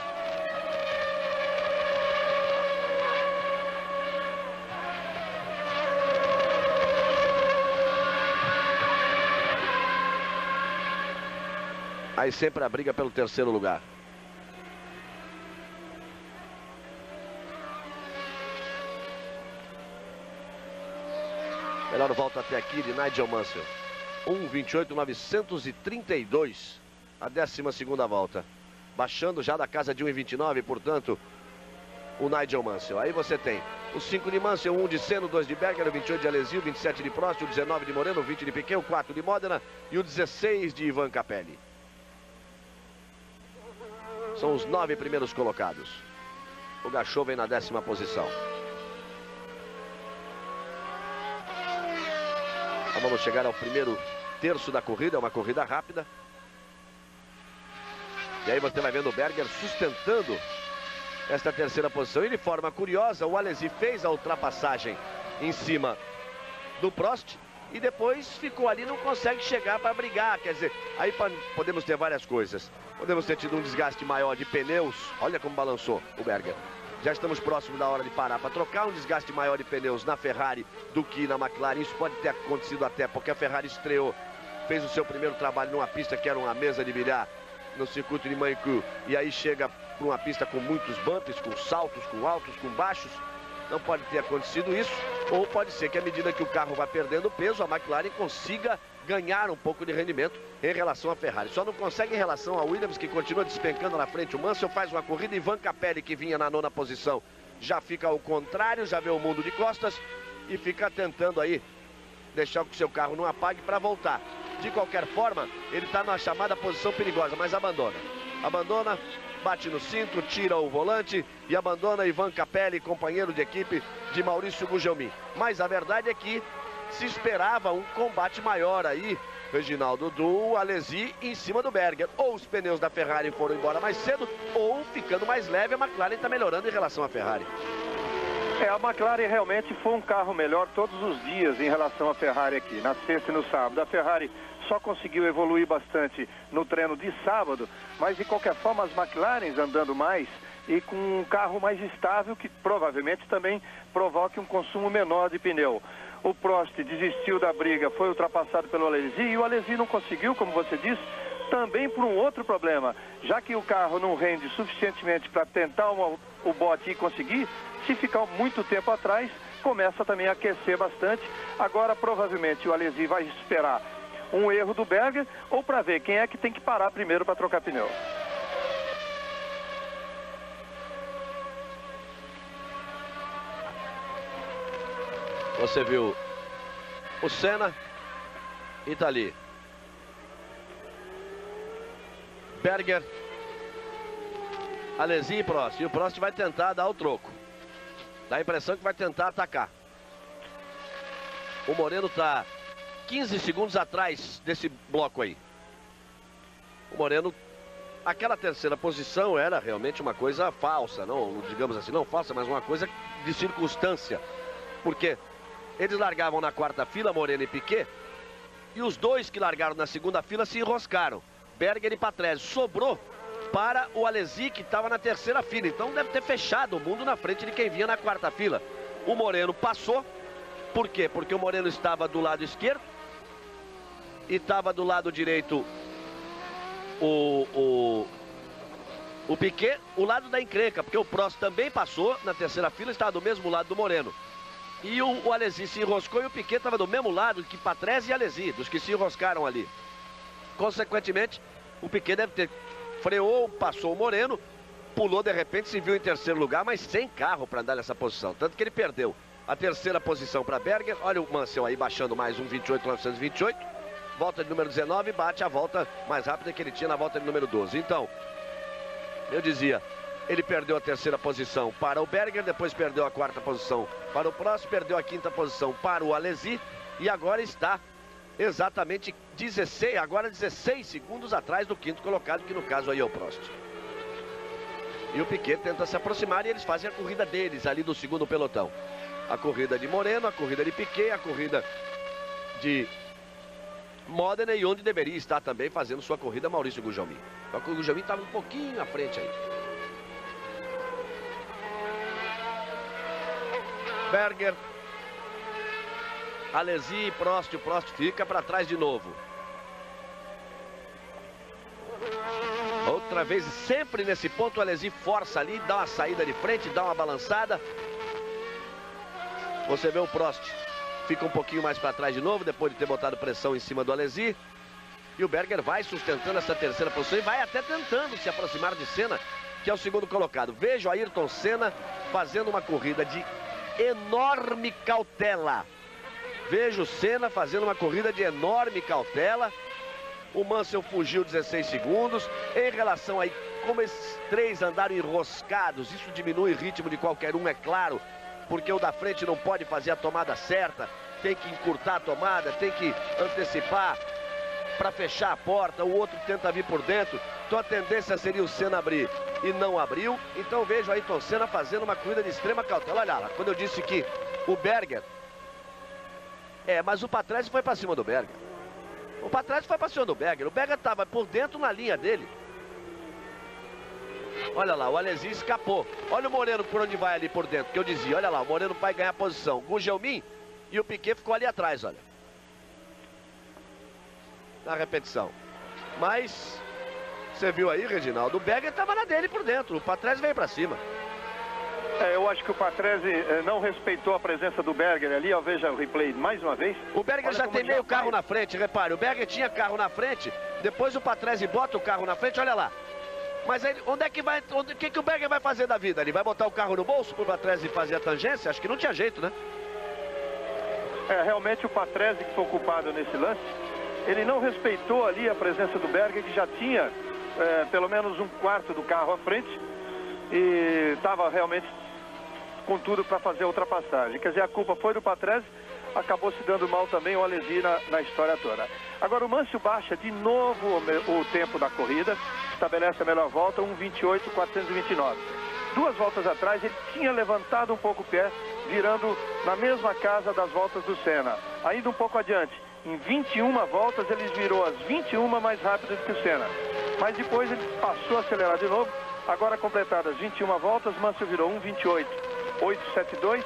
Aí sempre a briga pelo 3º lugar. Melhor volta até aqui de Nigel Mansell. 1:28.932. A 12ª volta. Baixando já da casa de 1:29, portanto, o Nigel Mansell. Aí você tem os 5 de Mansell, 1 de Senna, 2 de Berger, o 28 de Alesi, o 27 de Prost, o 19 de Moreno, o 20 de Piquet, o 4 de Modena e o 16 de Ivan Capelli. São os 9 primeiros colocados. O Gachot vem na 10ª posição. Então vamos chegar ao primeiro terço da corrida. É uma corrida rápida. E aí você vai vendo o Berger sustentando esta 3ª posição. E de forma curiosa, o Alesi fez a ultrapassagem em cima do Prost. E depois ficou ali, não consegue chegar para brigar. Quer dizer, aí podemos ter várias coisas. Podemos ter tido um desgaste maior de pneus. Olha como balançou o Berger. Já estamos próximo da hora de parar para trocar. Um desgaste maior de pneus na Ferrari do que na McLaren. Isso pode ter acontecido até porque a Ferrari estreou, fez o seu primeiro trabalho numa pista que era uma mesa de bilhar no circuito de Manicur. E aí chega para uma pista com muitos bumps, com saltos, com altos, com baixos. Não pode ter acontecido isso. Ou pode ser que à medida que o carro vai perdendo peso, a McLaren consiga ganhar um pouco de rendimento em relação à Ferrari. Só não consegue em relação a Williams, que continua despencando na frente. O Mansell faz uma corrida e Ivan Capelli, que vinha na 9ª posição, já fica ao contrário, já vê o mundo de costas e fica tentando aí deixar que o seu carro não apague para voltar. De qualquer forma, ele está na chamada posição perigosa, mas abandona. Abandona, bate no cinto, tira o volante e abandona Ivan Capelli, companheiro de equipe de Maurício Gugelmin. Mas a verdade é que se esperava um combate maior aí, Reginaldo, do Alesi em cima do Berger. Ou os pneus da Ferrari foram embora mais cedo, ou ficando mais leve, a McLaren está melhorando em relação à Ferrari. A McLaren realmente foi um carro melhor todos os dias em relação à Ferrari aqui, na sexta e no sábado. A Ferrari só conseguiu evoluir bastante no treino de sábado, mas de qualquer forma as McLarens andando mais e com um carro mais estável, que provavelmente também provoque um consumo menor de pneu. O Prost desistiu da briga, foi ultrapassado pelo Alesi, e o Alesi não conseguiu, como você disse, também por um outro problema. Já que o carro não rende suficientemente para tentar o bote e conseguir, se ficar muito tempo atrás, começa também a aquecer bastante. Agora, provavelmente, o Alesi vai esperar um erro do Berger, ou para ver quem é que tem que parar primeiro para trocar pneu. Você viu o Senna e tá ali Berger, Alesi e Prost. E o Prost vai tentar dar o troco. Dá a impressão que vai tentar atacar. O Moreno tá 15 segundos atrás desse bloco aí. O Moreno, aquela terceira posição era realmente uma coisa falsa, não, digamos assim, não falsa, mas uma coisa de circunstância. Porque eles largavam na quarta fila, Moreno e Piquet, e os dois que largaram na segunda fila se enroscaram, Berger e Patrese. Sobrou para o Alesi, que estava na terceira fila. Então deve ter fechado o mundo na frente de quem vinha na quarta fila. O Moreno passou. Por quê? Porque o Moreno estava do lado esquerdo e estava do lado direito o Piquet, o lado da encrenca, porque o Prost também passou na terceira fila, estava do mesmo lado do Moreno. E o Alesi se enroscou e o Piquet estava do mesmo lado que Patrese e Alesi, dos que se enroscaram ali. Consequentemente, o Piquet deve ter freou, passou o Moreno, pulou de repente, se viu em terceiro lugar, mas sem carro para andar nessa posição. Tanto que ele perdeu a terceira posição para Berger. Olha o Mansell aí baixando mais um 28.928. Volta de número 19, bate a volta mais rápida que ele tinha na volta de número 12. Então, eu dizia, ele perdeu a terceira posição para o Berger, depois perdeu a quarta posição para o Prost, perdeu a quinta posição para o Alesi e agora está exatamente 16 segundos atrás do quinto colocado, que no caso aí é o Prost. E o Piquet tenta se aproximar e eles fazem a corrida deles ali do segundo pelotão. A corrida de Moreno, a corrida de Piquet, a corrida de Modena e onde deveria estar também fazendo sua corrida Maurício Gugelmin. Só que o Gugelmin estava um pouquinho à frente aí. Berger, Alesi e Prost. O Prost fica para trás de novo. Outra vez, sempre nesse ponto, o Alesi força ali, dá uma saída de frente, dá uma balançada. Você vê o Prost fica um pouquinho mais para trás de novo, depois de ter botado pressão em cima do Alesi. E o Berger vai sustentando essa terceira posição e vai até tentando se aproximar de Senna, que é o segundo colocado. Vejo Ayrton Senna fazendo uma corrida de enorme cautela. Vejo Senna fazendo uma corrida de enorme cautela. O Mansell fugiu 16 segundos. Em relação aí, como esses três andaram enroscados, isso diminui o ritmo de qualquer um, é claro, porque o da frente não pode fazer a tomada certa, tem que encurtar a tomada, tem que antecipar para fechar a porta, o outro tenta vir por dentro. Então a tendência seria o Senna abrir e não abriu. Então vejo aí Ayrton Senna fazendo uma corrida de extrema cautela. Olha lá, quando eu disse que o Berger... mas o Patrese foi para cima do Berger. O Patrese foi para cima do Berger. O Berger estava por dentro na linha dele. Olha lá, o Alesi escapou. Olha o Moreno por onde vai ali por dentro, que eu dizia. Olha lá, o Moreno vai ganhar posição. Gugelmin e o Piquet ficou ali atrás, olha. Na repetição. Mas, você viu aí, Reginaldo, o Berger estava na dele por dentro. O Patrese veio para cima. Eu acho que o Patrese não respeitou a presença do Berger ali. Ó, veja o replay mais uma vez. O Berger já tem meio carro na frente, repare. O Berger tinha carro na frente, depois o Patrese bota o carro na frente, olha lá. Mas aí, onde é que vai, o que o Berger vai fazer da vida? Ele vai botar o carro no bolso para o Patrese fazer a tangência? Acho que não tinha jeito, né? Realmente o Patrese, que foi ocupado nesse lance, ele não respeitou ali a presença do Berger, que já tinha pelo menos um quarto do carro à frente e estava realmente com tudo para fazer a ultrapassagem. Quer dizer, a culpa foi do Patrese, acabou se dando mal também o Alesi na história toda. Agora o Mansell baixa de novo o tempo da corrida, estabelece a melhor volta, 1:28.429. 2 voltas atrás ele tinha levantado um pouco o pé, virando na mesma casa das voltas do Senna. Ainda um pouco adiante, em 21 voltas ele virou as 21 mais rápidas que o Senna. Mas depois ele passou a acelerar de novo. Agora completadas 21 voltas, Mansell virou 1:28.872,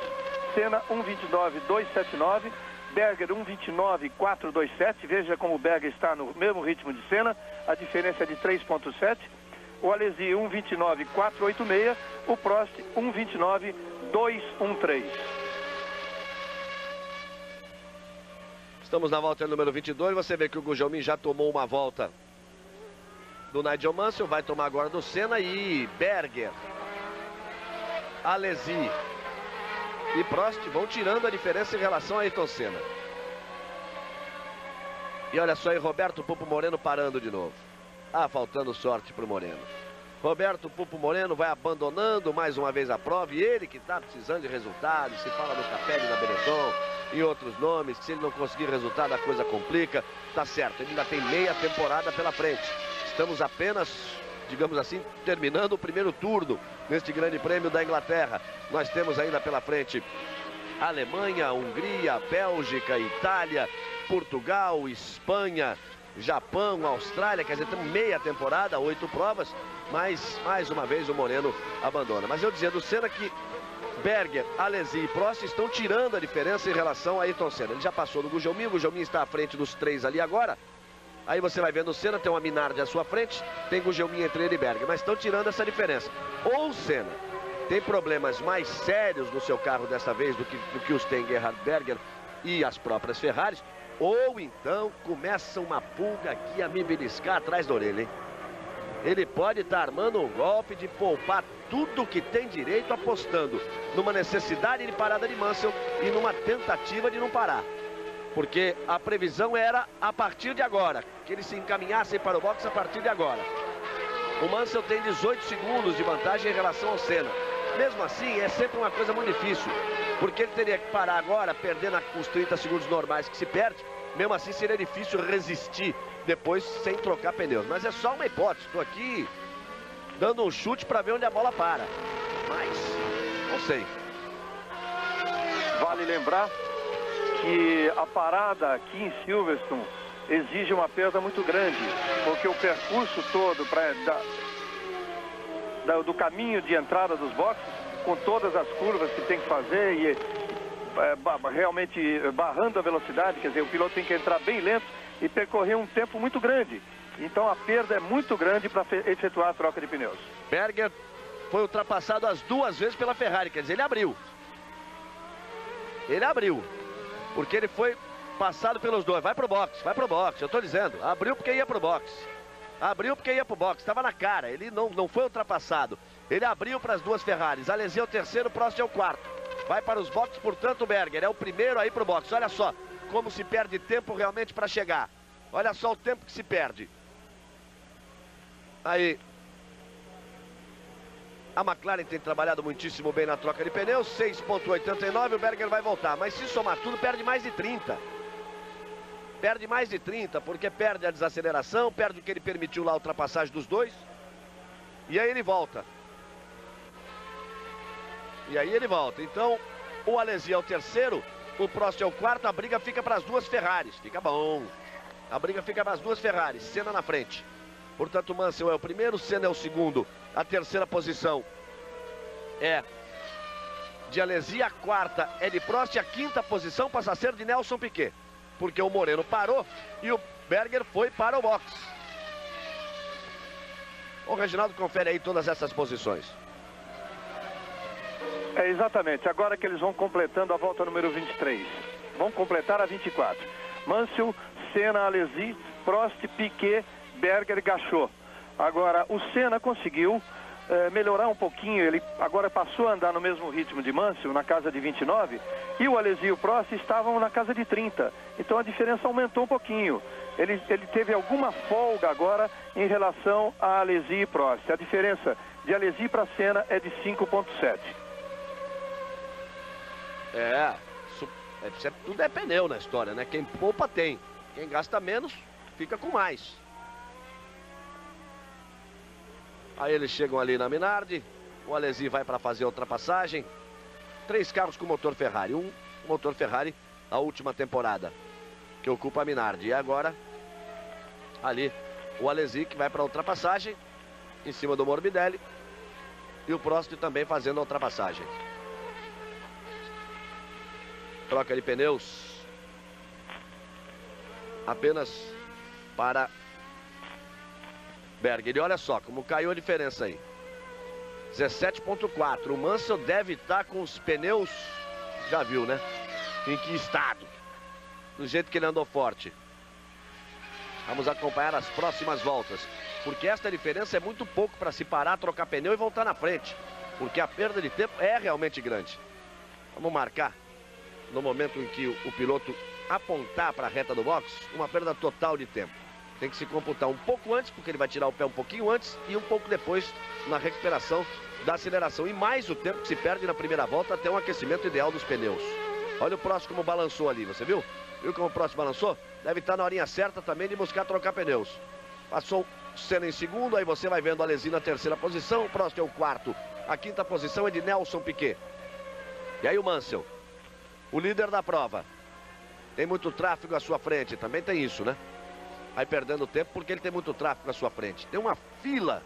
Senna 1:29.279, Berger 1:29.427. Veja como o Berger está no mesmo ritmo de Senna, a diferença é de 3,7. O Alesi 1:29.486, o Prost 1:29.213. Estamos na volta número 22, você vê que o Gugelmin já tomou uma volta do Nigel Mansell, vai tomar agora do Senna. E Berger, Alesi e Prost vão tirando a diferença em relação a Ayrton Senna. E olha só aí, Roberto Pupo Moreno parando de novo. Faltando sorte para o Moreno. Roberto Pupo Moreno vai abandonando mais uma vez a prova. E ele que está precisando de resultados. Se fala do Capelli, da Benetton, em outros nomes, que se ele não conseguir resultado a coisa complica. Tá certo, ele ainda tem meia temporada pela frente. Estamos apenas, digamos assim, terminando o primeiro turno neste Grande Prêmio da Inglaterra. Nós temos ainda pela frente Alemanha, Hungria, Bélgica, Itália, Portugal, Espanha, Japão, Austrália. Quer dizer, temos meia temporada, 8 provas, mas mais uma vez o Moreno abandona. Mas eu dizia do Senna que Berger, Alesi e Prost estão tirando a diferença em relação a Ayrton Senna. Ele já passou no Gugelmin, o Gugelmin está à frente dos 3 ali agora. Aí você vai vendo o Senna, tem uma Minardi à sua frente, tem Gugelmin entre ele e Berger, mas estão tirando essa diferença. Ou o Senna tem problemas mais sérios no seu carro dessa vez do que os tem Gerhard Berger e as próprias Ferraris, ou então começa uma pulga aqui a me beliscar atrás da orelha, hein? Ele pode estar armando um golpe de poupar tudo que tem direito, apostando numa necessidade de parada de Mansell e numa tentativa de não parar. Porque a previsão era a partir de agora, que eles se encaminhassem para o boxe a partir de agora. O Mansell tem 18 segundos de vantagem em relação ao Senna. Mesmo assim, é sempre uma coisa muito difícil, porque ele teria que parar agora, perdendo os 30 segundos normais que se perde. Mesmo assim, seria difícil resistir depois sem trocar pneus. Mas é só uma hipótese. Estou aqui dando um chute para ver onde a bola para. Mas, não sei. Vale lembrar que a parada aqui em Silverstone exige uma perda muito grande, porque o percurso todo do caminho de entrada dos boxes, com todas as curvas que tem que fazer e realmente barrando a velocidade, quer dizer, o piloto tem que entrar bem lento e percorrer um tempo muito grande. Então a perda é muito grande para efetuar a troca de pneus. Berger foi ultrapassado as 2 vezes pela Ferrari, quer dizer, ele abriu. Ele abriu, porque ele foi passado pelos dois. Vai pro boxe, eu tô dizendo. Abriu porque ia pro boxe. Abriu porque ia pro boxe, estava na cara. Ele não foi ultrapassado. Ele abriu para as 2 Ferraris. Alesi é o terceiro, Prost é o quarto. Vai para os boxes, portanto, o Berger é o primeiro a ir pro boxe. Olha só como se perde tempo realmente para chegar. Olha só o tempo que se perde. Aí, a McLaren tem trabalhado muitíssimo bem na troca de pneus. 6,89, o Berger vai voltar. Mas se somar tudo, perde mais de 30. Perde mais de 30, porque perde a desaceleração, perde o que ele permitiu lá, a ultrapassagem dos dois. E aí ele volta. Então, o Alesi é o terceiro, o Prost é o quarto, a briga fica para as 2 Ferraris. Fica bom. A briga fica para as 2 Ferraris, Senna na frente. Portanto, Mansell é o primeiro, Senna é o segundo. A terceira posição é de Alesi, a quarta é de Prost, e a quinta posição passa a ser de Nelson Piquet, porque o Moreno parou e o Berger foi para o box. O Reginaldo confere aí todas essas posições. É exatamente, agora que eles vão completando a volta número 23. Vão completar a 24. Mansell, Senna, Alesi, Prost, Piquet, Berger e Gachot. Agora, o Senna conseguiu melhorar um pouquinho. Ele agora passou a andar no mesmo ritmo de Mansell, na casa de 29, e o Alesi e o Prost estavam na casa de 30. Então a diferença aumentou um pouquinho. Ele teve alguma folga agora em relação a Alesi e Prost. A diferença de Alesi para Senna é de 5,7. Tudo é pneu na história, né? Quem poupa tem. Quem gasta menos, fica com mais. Aí eles chegam ali na Minardi. O Alesi vai para fazer a ultrapassagem. 3 carros com motor Ferrari. Um motor Ferrari a última temporada, que ocupa a Minardi. E agora, ali, o Alesi que vai para a ultrapassagem em cima do Morbidelli. E o Prost também fazendo a ultrapassagem. Troca de pneus apenas para Berger. E olha só como caiu a diferença aí. 17,4. O Mansell deve estar com os pneus, já viu, né? Em que estado? Do jeito que ele andou forte. Vamos acompanhar as próximas voltas, porque esta diferença é muito pouco para se parar, trocar pneu e voltar na frente, porque a perda de tempo é realmente grande. Vamos marcar no momento em que o piloto apontar para a reta do box, uma perda total de tempo. Tem que se computar um pouco antes, porque ele vai tirar o pé um pouquinho antes, e um pouco depois na recuperação da aceleração. E mais o tempo que se perde na primeira volta até um aquecimento ideal dos pneus. Olha o Prost como balançou ali, você viu? Viu como o Prost balançou? Deve estar na horinha certa também de buscar trocar pneus. Passou Senna em segundo, aí você vai vendo a Alesi na terceira posição, o Prost é o quarto. A quinta posição é de Nelson Piquet. E aí o Mansell, o líder da prova. Tem muito tráfego à sua frente, também tem isso, né? Vai perdendo tempo porque ele tem muito tráfego à sua frente. Tem uma fila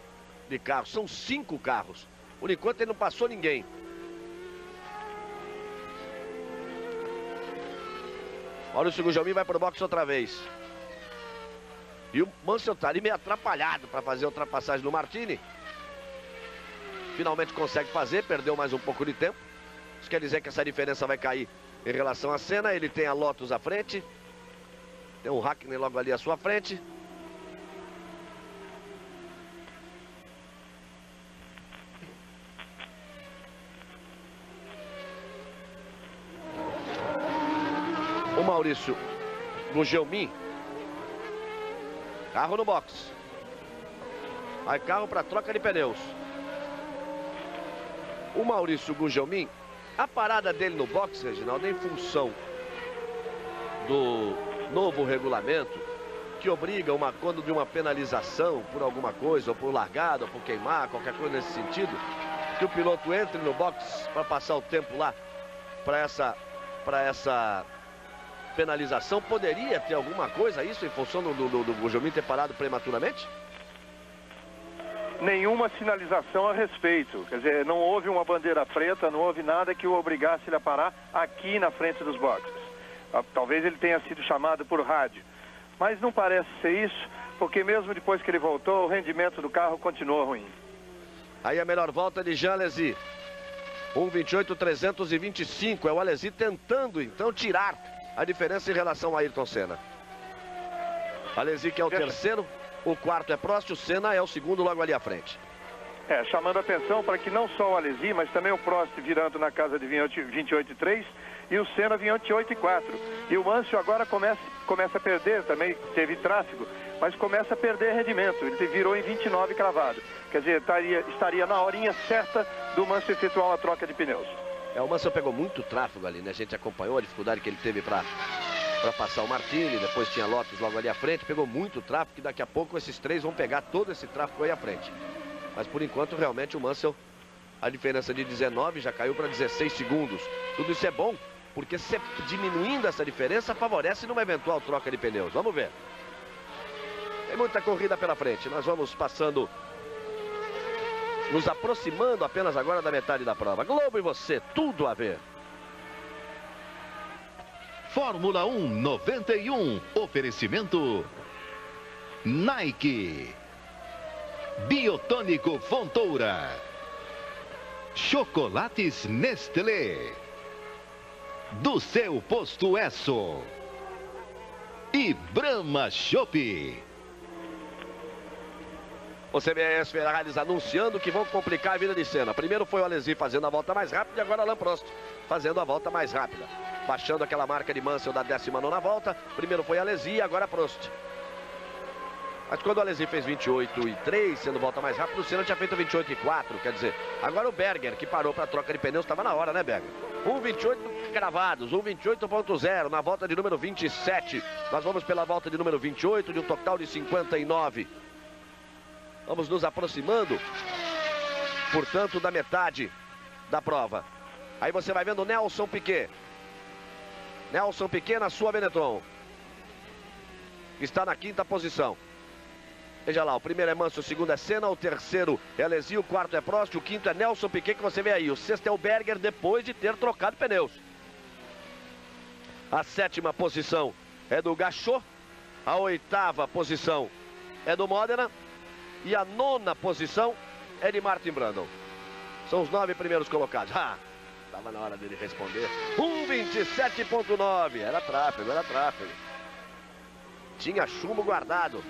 de carros, são 5 carros. Por enquanto ele não passou ninguém. Olha o Gugelmin vai pro box outra vez. E o Mansell tá ali meio atrapalhado para fazer a ultrapassagem do Martini. Finalmente consegue fazer, perdeu mais um pouco de tempo. Isso quer dizer que essa diferença vai cair em relação à Senna. Ele tem a Lotus à frente. Tem um Hakkinen logo ali à sua frente. O Maurício Gugelmin. Carro no box. Vai carro para troca de pneus. O Maurício Gugelmin, a parada dele no box, Reginaldo, em função do novo regulamento que obriga quando de uma penalização por alguma coisa, ou por largada, ou por queimar, qualquer coisa nesse sentido, que o piloto entre no box para passar o tempo lá para essa penalização. Poderia ter alguma coisa isso em função do Gugelmin ter parado prematuramente? Nenhuma sinalização a respeito. Quer dizer, não houve uma bandeira preta, não houve nada que o obrigasse a parar aqui na frente dos boxes. Talvez ele tenha sido chamado por rádio. Mas não parece ser isso, porque mesmo depois que ele voltou, o rendimento do carro continuou ruim. Aí a melhor volta de Jean Alesi. 1:28.325. É o Alesi tentando, então, tirar a diferença em relação a Ayrton Senna. Alesi que é o terceiro, o quarto é Prost, o Senna é o segundo logo ali à frente. Chamando a atenção para que não só o Alesi, mas também o Prost virando na casa de 28,3 e o Senna 28,4. E o Mansell agora começa a perder, também teve tráfego, mas começa a perder rendimento. Ele virou em 29 cravado. Quer dizer, estaria na horinha certa do Mansell efetuar uma troca de pneus. O Mansell pegou muito tráfego ali, né? A gente acompanhou a dificuldade que ele teve para passar o Martini, depois tinha Lotus logo ali à frente, pegou muito tráfego e daqui a pouco esses três vão pegar todo esse tráfego aí à frente. Mas por enquanto realmente o Mansell, a diferença de 19 já caiu para 16 segundos. Tudo isso é bom, porque se diminuindo essa diferença favorece numa eventual troca de pneus. Vamos ver. Tem muita corrida pela frente, nós vamos passando, nos aproximando apenas agora da metade da prova. Globo e você, tudo a ver. Fórmula 1 91, oferecimento Nike, Biotônico Fontoura, Chocolates Nestlé, do seu posto Esso e Brahma Chopp. O CBS Ferraris anunciando que vão complicar a vida de Senna. Primeiro foi o Alesi fazendo a volta mais rápida e agora Alain Prost fazendo a volta mais rápida. Baixando aquela marca de Mansell da 19ª volta. Primeiro foi Alesi e agora Prost. Mas quando o Alesi fez 28,3, sendo volta mais rápido, o Senna tinha feito 28,4. Quer dizer, agora o Berger, que parou para troca de pneus, estava na hora, né, Berger? 1,28 cravados, 1,28.0 na volta de número 27. Nós vamos pela volta de número 28, de um total de 59. Vamos nos aproximando, portanto, da metade da prova. Aí você vai vendo Nelson Piquet. Nelson Piquet na sua Benetton. Está na quinta posição. Veja lá, o primeiro é Mansell, o segundo é Senna, o terceiro é Alesi, o quarto é Prost, o quinto é Nelson Piquet, que você vê aí. O sexto é o Berger, depois de ter trocado pneus. A sétima posição é do Gachot. A oitava posição é do Modena. E a nona posição é de Martin Brundle. São os 9 primeiros colocados. Estava na hora dele responder. 1,27.9. Era tráfego, era tráfego. Tinha chumbo guardado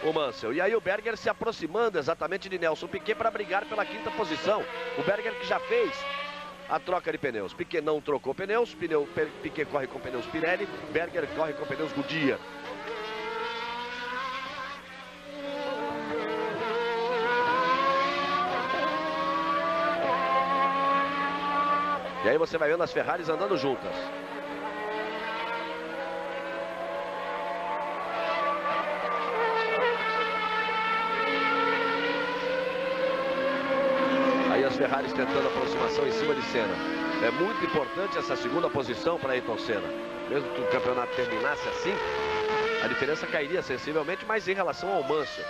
o Mansell. E aí o Berger se aproximando exatamente de Nelson Piquet para brigar pela quinta posição. O Berger que já fez a troca de pneus. Piquet não trocou pneus. Piquet corre com pneus Pirelli. Berger corre com pneus Goodyear. E aí você vai vendo as Ferraris andando juntas. Aí as Ferraris tentando aproximação em cima de Senna. É muito importante essa segunda posição para Ayrton Senna. Mesmo que o campeonato terminasse assim, a diferença cairia sensivelmente, mas em relação ao Mansell,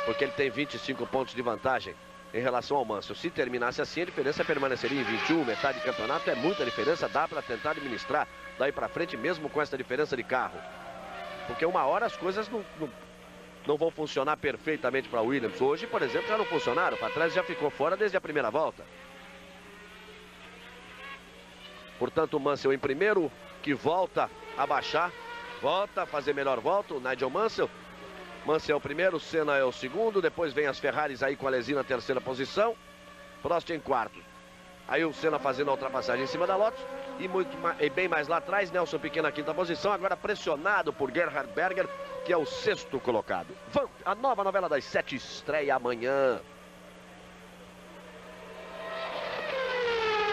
porque ele tem 25 pontos de vantagem em relação ao Mansell. Se terminasse assim, a diferença permaneceria em 21, metade do campeonato é muita diferença, dá para tentar administrar daí para frente, mesmo com essa diferença de carro. Porque uma hora as coisas não vão funcionar perfeitamente para Williams. Hoje, por exemplo, já não funcionaram, para trás já ficou fora desde a primeira volta. Portanto, o Mansell em primeiro, que volta a baixar, volta a fazer melhor volta, o Nigel Mansell. Mansell é o primeiro, Senna é o segundo, depois vem as Ferraris aí com a Alesi na terceira posição, Prost em quarto. Aí o Senna fazendo a ultrapassagem em cima da Lotus e bem mais lá atrás, Nelson Piquet na quinta posição, agora pressionado por Gerhard Berger, que é o sexto colocado. A nova novela das 7 estreia amanhã.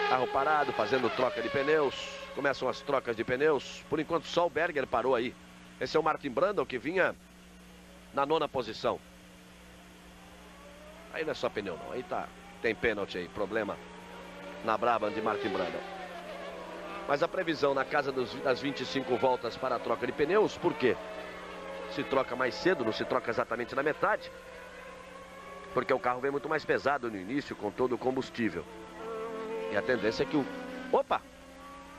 Carro parado, fazendo troca de pneus, começam as trocas de pneus, por enquanto só o Berger parou aí. Esse é o Martin Brundle que vinha na nona posição. Aí não é só pneu não, aí tem pênalti aí, problema na Brabham de Martin Brundle. Mas a previsão na casa das 25 voltas para a troca de pneus, por quê? Se troca mais cedo, não se troca exatamente na metade, porque o carro vem muito mais pesado no início com todo o combustível. E a tendência é que o... Opa!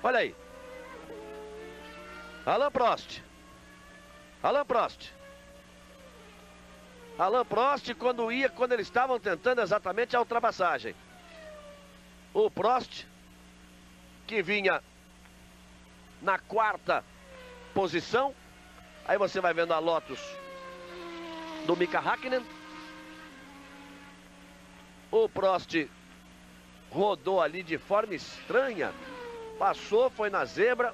Olha aí! Alain Prost! Alain Prost! Alain Prost quando eles estavam tentando exatamente a ultrapassagem. O Prost, que vinha na quarta posição. Aí você vai vendo a Lotus do Mika Häkkinen. O Prost rodou ali de forma estranha. Passou, foi na zebra.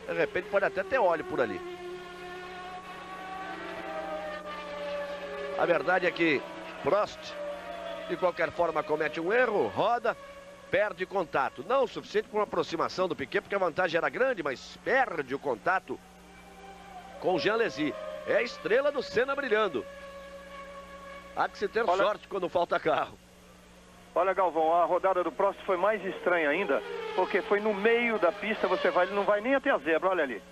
De repente pode até ter óleo por ali. A verdade é que Prost, de qualquer forma, comete um erro, roda, perde contato. Não o suficiente para uma aproximação do Piquet, porque a vantagem era grande, mas perde o contato com o Jean Alesi. É a estrela do Senna brilhando. Há que se ter sorte quando falta carro. Olha, Galvão, a rodada do Prost foi mais estranha ainda, porque foi no meio da pista, ele não vai nem até a zebra, olha ali.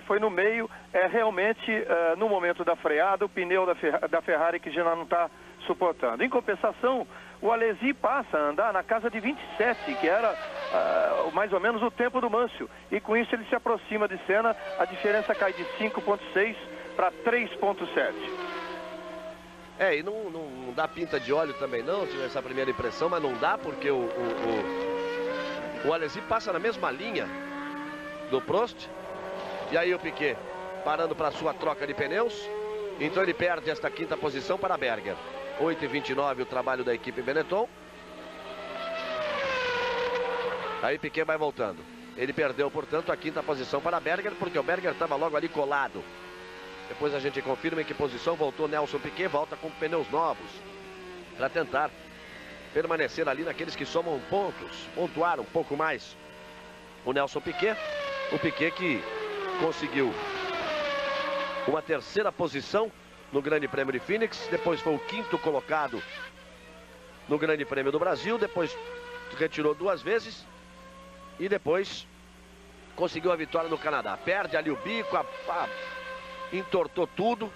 Foi no meio, realmente no momento da freada, o pneu da Ferrari que já não está suportando. Em compensação, o Alesi passa a andar na casa de 27, que era mais ou menos o tempo do Mansell. E com isso ele se aproxima de Senna, a diferença cai de 5,6 para 3,7. E não dá pinta de óleo também não, tive essa primeira impressão, mas não dá porque o Alesi passa na mesma linha do Prost. E aí o Piquet parando para sua troca de pneus. Então ele perde esta quinta posição para Berger. 8h29 o trabalho da equipe Benetton. Aí Piquet vai voltando. Ele perdeu, portanto, a quinta posição para Berger, porque o Berger estava logo ali colado. Depois a gente confirma em que posição voltou Nelson Piquet. Volta com pneus novos para tentar permanecer ali naqueles que somam pontos, pontuar um pouco mais o Nelson Piquet. O Piquet que conseguiu uma terceira posição no Grande Prêmio de Phoenix, depois foi o quinto colocado no Grande Prêmio do Brasil, depois retirou 2 vezes e depois conseguiu a vitória no Canadá. Perde ali o bico, entortou tudo.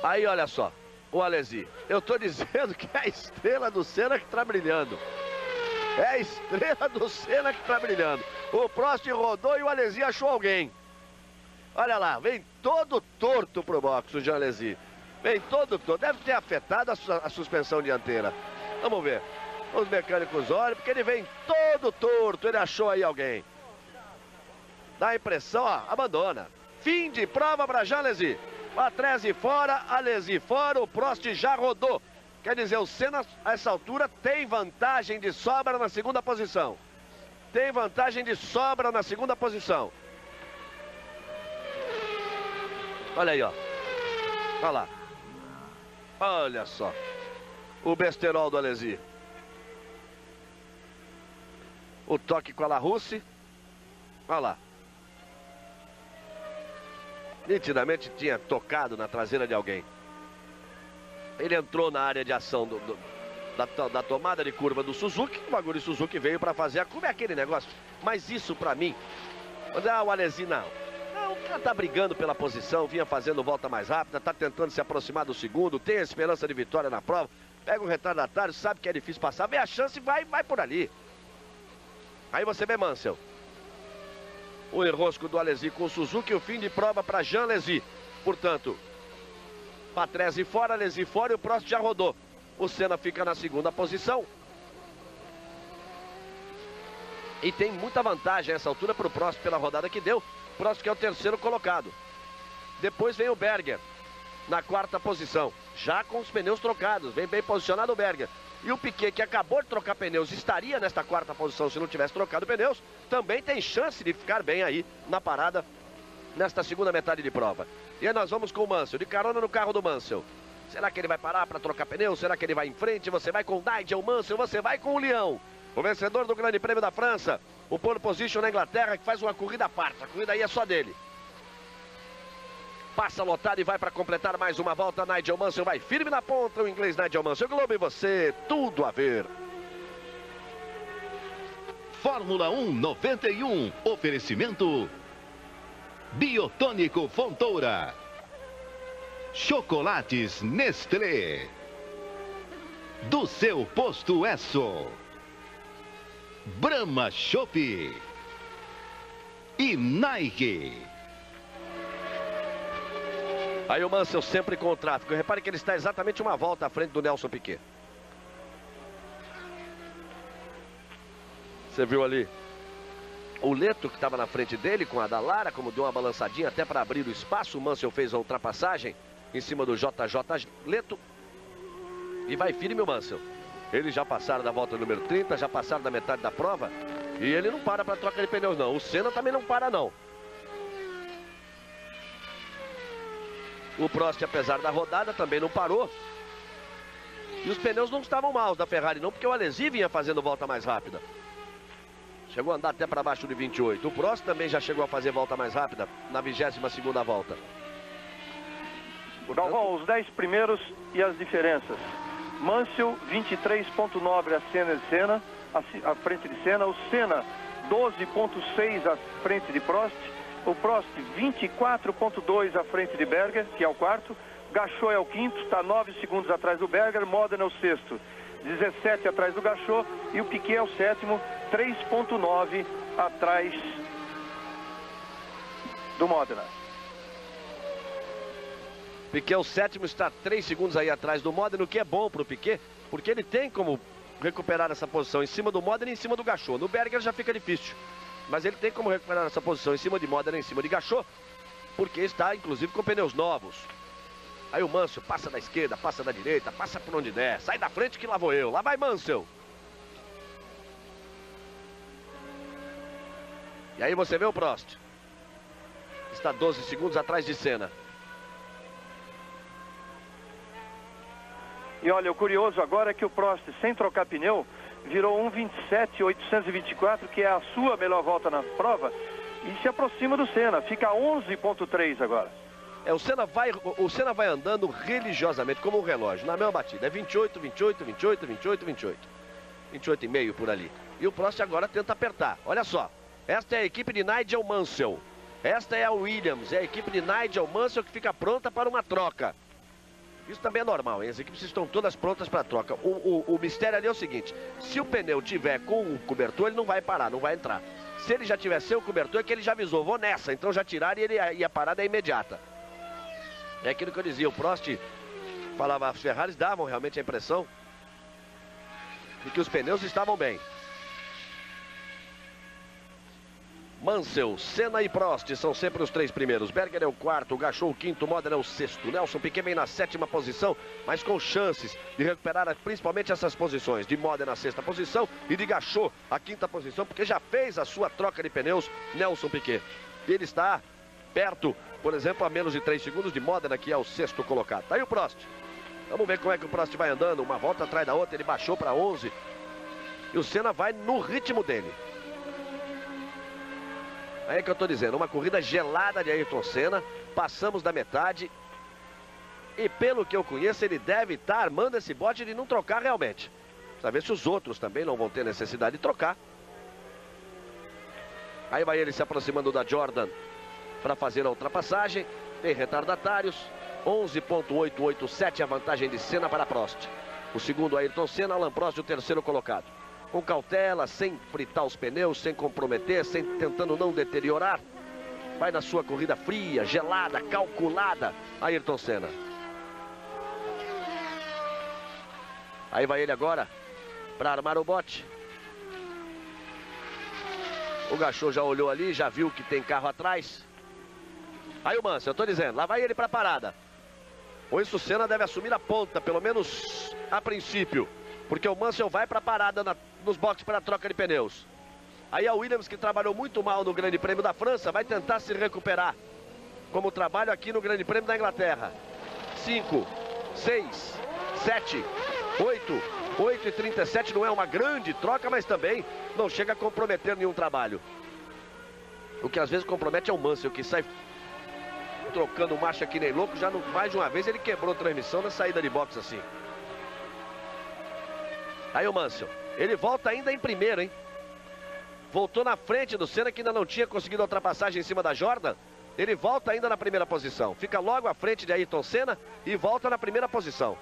Aí olha só, o Alesi, eu tô dizendo que é a estrela do Senna que tá brilhando. É a estrela do Senna que está brilhando. O Prost rodou e o Alesi achou alguém. Olha lá, vem todo torto pro box o Jean Alesi. Vem todo torto. Deve ter afetado a suspensão dianteira. Vamos ver. Os mecânicos olham, porque ele vem todo torto. Ele achou aí alguém. Dá a impressão, abandona. Fim de prova para Jean Alesi. Patrese fora, Alesi fora, o Prost já rodou. Quer dizer, o Senna, a essa altura, tem vantagem de sobra na segunda posição. Tem vantagem de sobra na segunda posição. Olha aí, ó. Olha lá. Olha só. o besterol do Alesi. O toque com a Larrousse. Olha lá. Nitidamente tinha tocado na traseira de alguém. Ele entrou na área de ação da tomada de curva do Suzuki. O Aguri Suzuki veio para fazer a curva. É aquele negócio. Mas isso para mim... o Alesi não. O cara tá brigando pela posição, vinha fazendo volta mais rápida, tá tentando se aproximar do segundo, tem a esperança de vitória na prova, pega um retardatário, sabe que é difícil passar, vê a chance e vai por ali. Aí você vê Mansell. O enrosco do Alesi com o Suzuki, o fim de prova para Jean Alesi. Portanto, Patrese fora, Alesi fora e o Prost já rodou. O Senna fica na segunda posição. E tem muita vantagem a essa altura para o Prost pela rodada que deu. Prost que é o terceiro colocado. Depois vem o Berger na quarta posição, já com os pneus trocados. Vem bem posicionado o Berger. E o Piquet, que acabou de trocar pneus, estaria nesta quarta posição se não tivesse trocado pneus. Também tem chance de ficar bem aí na parada nesta segunda metade de prova. E aí nós vamos com o Mansell, de carona no carro do Mansell. Será que ele vai parar para trocar pneus? Será que ele vai em frente? Você vai com o Nigel Mansell, você vai com o Leão. O vencedor do Grande Prêmio da França, o pole position na Inglaterra, que faz uma corrida à parte. A corrida aí é só dele. Passa lotado e vai para completar mais uma volta. Nigel Mansell vai firme na ponta. O inglês Nigel Mansell. Globo e você, tudo a ver. Fórmula 1 91. Oferecimento Biotônico Fontoura. Chocolates Nestlé. Do seu posto Esso. Brahma Chopp e Nike. Aí o Mansell sempre com o tráfego. Repare que ele está exatamente uma volta à frente do Nelson Piquet. Você viu ali o Leto que estava na frente dele com a Dallara, como deu uma balançadinha até para abrir o espaço. O Mansell fez a ultrapassagem em cima do JJ Leto. E vai firme o Mansell. Eles já passaram da volta número 30, já passaram da metade da prova. E ele não para troca de pneus não. O Senna também não para não. O Prost, apesar da rodada, também não parou. E os pneus não estavam maus da Ferrari não, porque o Alesi vinha fazendo volta mais rápida. Chegou a andar até para baixo de 28. O Prost também já chegou a fazer volta mais rápida na 22ª volta. Portanto... Galvão, os 10 primeiros e as diferenças. Mansell 23,9 à frente de Senna. O Senna 12,6 à frente de Prost. O Prost 24,2 à frente de Berger, que é o quarto. Gachot é o quinto, está 9 segundos atrás do Berger. Modena é o sexto, 17 atrás do Gachot. E o Piquet é o sétimo, 3,9 atrás do Modena. Piquet, o sétimo, está 3 segundos aí atrás do Modena, o que é bom para o Piquet, porque ele tem como recuperar essa posição em cima do Modena e em cima do Gachot. No Berger já fica difícil, mas ele tem como recuperar essa posição em cima de Modena e em cima de Gachot, porque está inclusive com pneus novos. Aí o Mansell passa da esquerda, passa da direita, passa por onde der, sai da frente que lá vou eu. Lá vai Mansell. E aí você vê o Prost. Está 12 segundos atrás de Senna. E olha, o curioso agora é que o Prost, sem trocar pneu, virou 1,27,824, que é a sua melhor volta na prova, e se aproxima do Senna, fica 11,3 agora. O Senna vai andando religiosamente, como um relógio, na mesma batida. É 28, 28, 28, 28, 28. 28,5 por ali. E o Prost agora tenta apertar. Olha só, esta é a equipe de Nigel Mansell. Esta é a Williams, é a equipe de Nigel Mansell que fica pronta para uma troca. Isso também é normal, hein? As equipes estão todas prontas para troca. O mistério ali é o seguinte: se o pneu tiver com o cobertor, ele não vai parar, não vai entrar. Se ele já tiver sem o cobertor, é que ele já avisou, vou nessa. Então já tiraram e ele a parada é imediata. É aquilo que eu dizia, o Prost falava, as Ferraris davam realmente a impressão de que os pneus estavam bem. Mansell, Senna e Prost são sempre os 3 primeiros. Berger é o quarto, Gachot o quinto, Modena é o sexto. Nelson Piquet vem na 7ª posição, mas com chances de recuperar principalmente essas posições. De Modena na 6ª posição e de Gachot a 5ª posição, porque já fez a sua troca de pneus, Nelson Piquet. Ele está perto, por exemplo, a menos de 3 segundos de Modena, que é o 6º colocado. Tá aí o Prost. Vamos ver como é que o Prost vai andando, uma volta atrás da outra, ele baixou para 11. E o Senna vai no ritmo dele. Aí é que eu tô dizendo, uma corrida gelada de Ayrton Senna, passamos da metade. E pelo que eu conheço, ele deve estar armando esse bote de não trocar realmente. Pra ver se os outros também não vão ter necessidade de trocar. Aí vai ele se aproximando da Jordan para fazer a ultrapassagem. Tem retardatários. 11.887 a vantagem de Senna para Prost. O segundo Ayrton Senna, Alain Prost o terceiro colocado. Com cautela, sem fritar os pneus, sem comprometer, tentando não deteriorar. Vai na sua corrida fria, gelada, calculada, Ayrton Senna. Aí vai ele agora para armar o bote. O Gachot já olhou ali, já viu que tem carro atrás. Aí o Mansell, eu tô dizendo, lá vai ele para a parada. Com isso o Senna deve assumir a ponta, pelo menos a princípio. Porque o Mansell vai para a parada nos boxes para a troca de pneus. Aí a Williams, que trabalhou muito mal no Grande Prêmio da França, vai tentar se recuperar. Como trabalho aqui no Grande Prêmio da Inglaterra. 5, 6, 7, 8 e 37 não é uma grande troca, mas também não chega a comprometer nenhum trabalho. O que às vezes compromete é o Mansell, que sai trocando marcha que nem louco. Já mais de uma vez ele quebrou a transmissão na saída de box assim. Aí o Mansell, ele volta ainda em primeiro, hein? Voltou na frente do Senna, que ainda não tinha conseguido a ultrapassagem em cima da Jordan. Ele volta ainda na primeira posição. Fica logo à frente de Ayrton Senna e volta na primeira posição.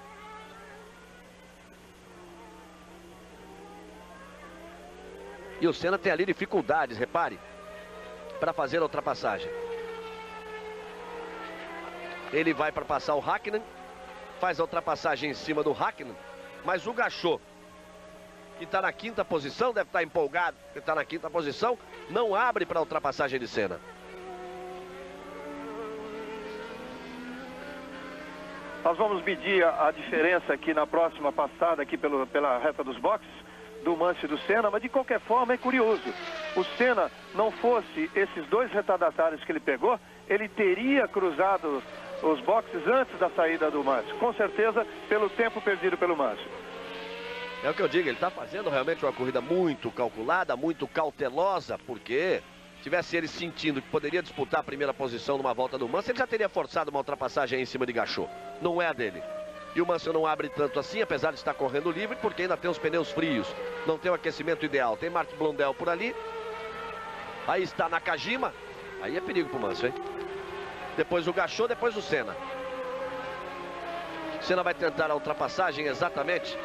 E o Senna tem ali dificuldades, repare, para fazer a ultrapassagem. Ele vai para passar o Hakkinen, faz a ultrapassagem em cima do Hakkinen, mas o Gachot, que está na quinta posição, deve estar empolgado, que está na quinta posição, não abre para a ultrapassagem de Senna. Nós vamos medir a diferença aqui na próxima passada, aqui pela reta dos boxes, do Mansell e do Senna, mas de qualquer forma é curioso. O Senna, não fosse esses dois retardatários que ele pegou, ele teria cruzado os boxes antes da saída do Mansell. Com certeza, pelo tempo perdido pelo Mansell. É o que eu digo, ele está fazendo realmente uma corrida muito calculada, muito cautelosa, porque tivesse ele sentindo que poderia disputar a primeira posição numa volta do Mansell, ele já teria forçado uma ultrapassagem em cima de Gachot. Não é a dele. E o Mansell não abre tanto assim, apesar de estar correndo livre, porque ainda tem os pneus frios. Não tem o aquecimento ideal. Tem Martin Blundell por ali. Aí está Nakajima. Aí é perigo pro Mansell, hein? Depois o Gachot, depois o Senna. Senna vai tentar a ultrapassagem exatamente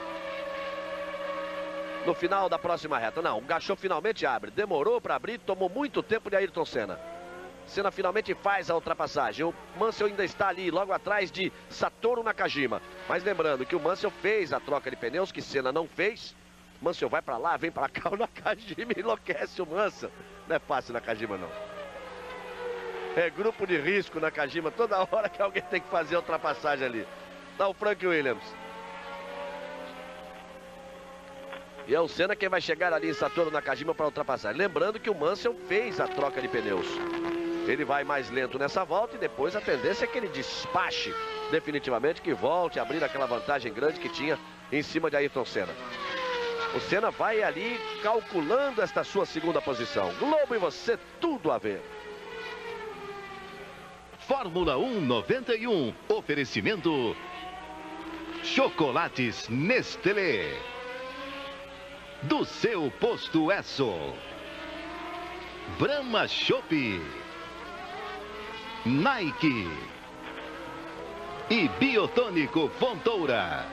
no final da próxima reta. Não, o Gachot finalmente abre. Demorou para abrir, tomou muito tempo de Ayrton Senna. Senna finalmente faz a ultrapassagem. O Mansell ainda está ali, logo atrás de Satoru Nakajima. Mas lembrando que o Mansell fez a troca de pneus, que Senna não fez. Mansell vai para lá, vem para cá, o Nakajima enlouquece o Mansell. Não é fácil Nakajima, não. É grupo de risco Nakajima, toda hora que alguém tem que fazer a ultrapassagem ali. Tá o Frank Williams. E é o Senna quem vai chegar ali em Satoru Nakajima para ultrapassar. Lembrando que o Mansell fez a troca de pneus. Ele vai mais lento nessa volta e depois a tendência é que ele despache definitivamente, que volte a abrir aquela vantagem grande que tinha em cima de Ayrton Senna. O Senna vai ali calculando esta sua segunda posição. Globo e você, tudo a ver. Fórmula 1 91. Oferecimento Chocolates Nestlé. Do seu posto Esso. Brahma Chopp. Nike. E Biotônico Fontoura.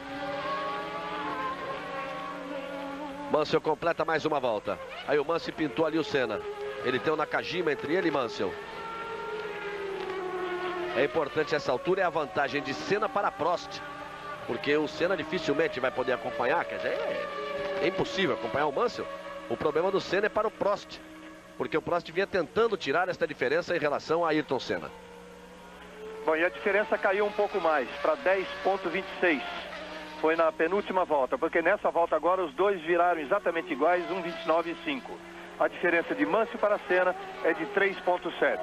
Mansell completa mais uma volta. Aí o Mansell pintou ali o Senna. Ele tem o Nakajima entre ele e Mansell. É importante essa altura, é a vantagem de Senna para Prost. Porque o Senna dificilmente vai poder acompanhar. Quer dizer, é impossível acompanhar o Mansell. O problema do Senna é para o Prost. Porque o Prost vinha tentando tirar esta diferença em relação a Ayrton Senna. Bom, e a diferença caiu um pouco mais, para 10.26. Foi na penúltima volta, porque nessa volta agora os dois viraram exatamente iguais, 1.29,5. A diferença de Mansell para Senna é de 3.7.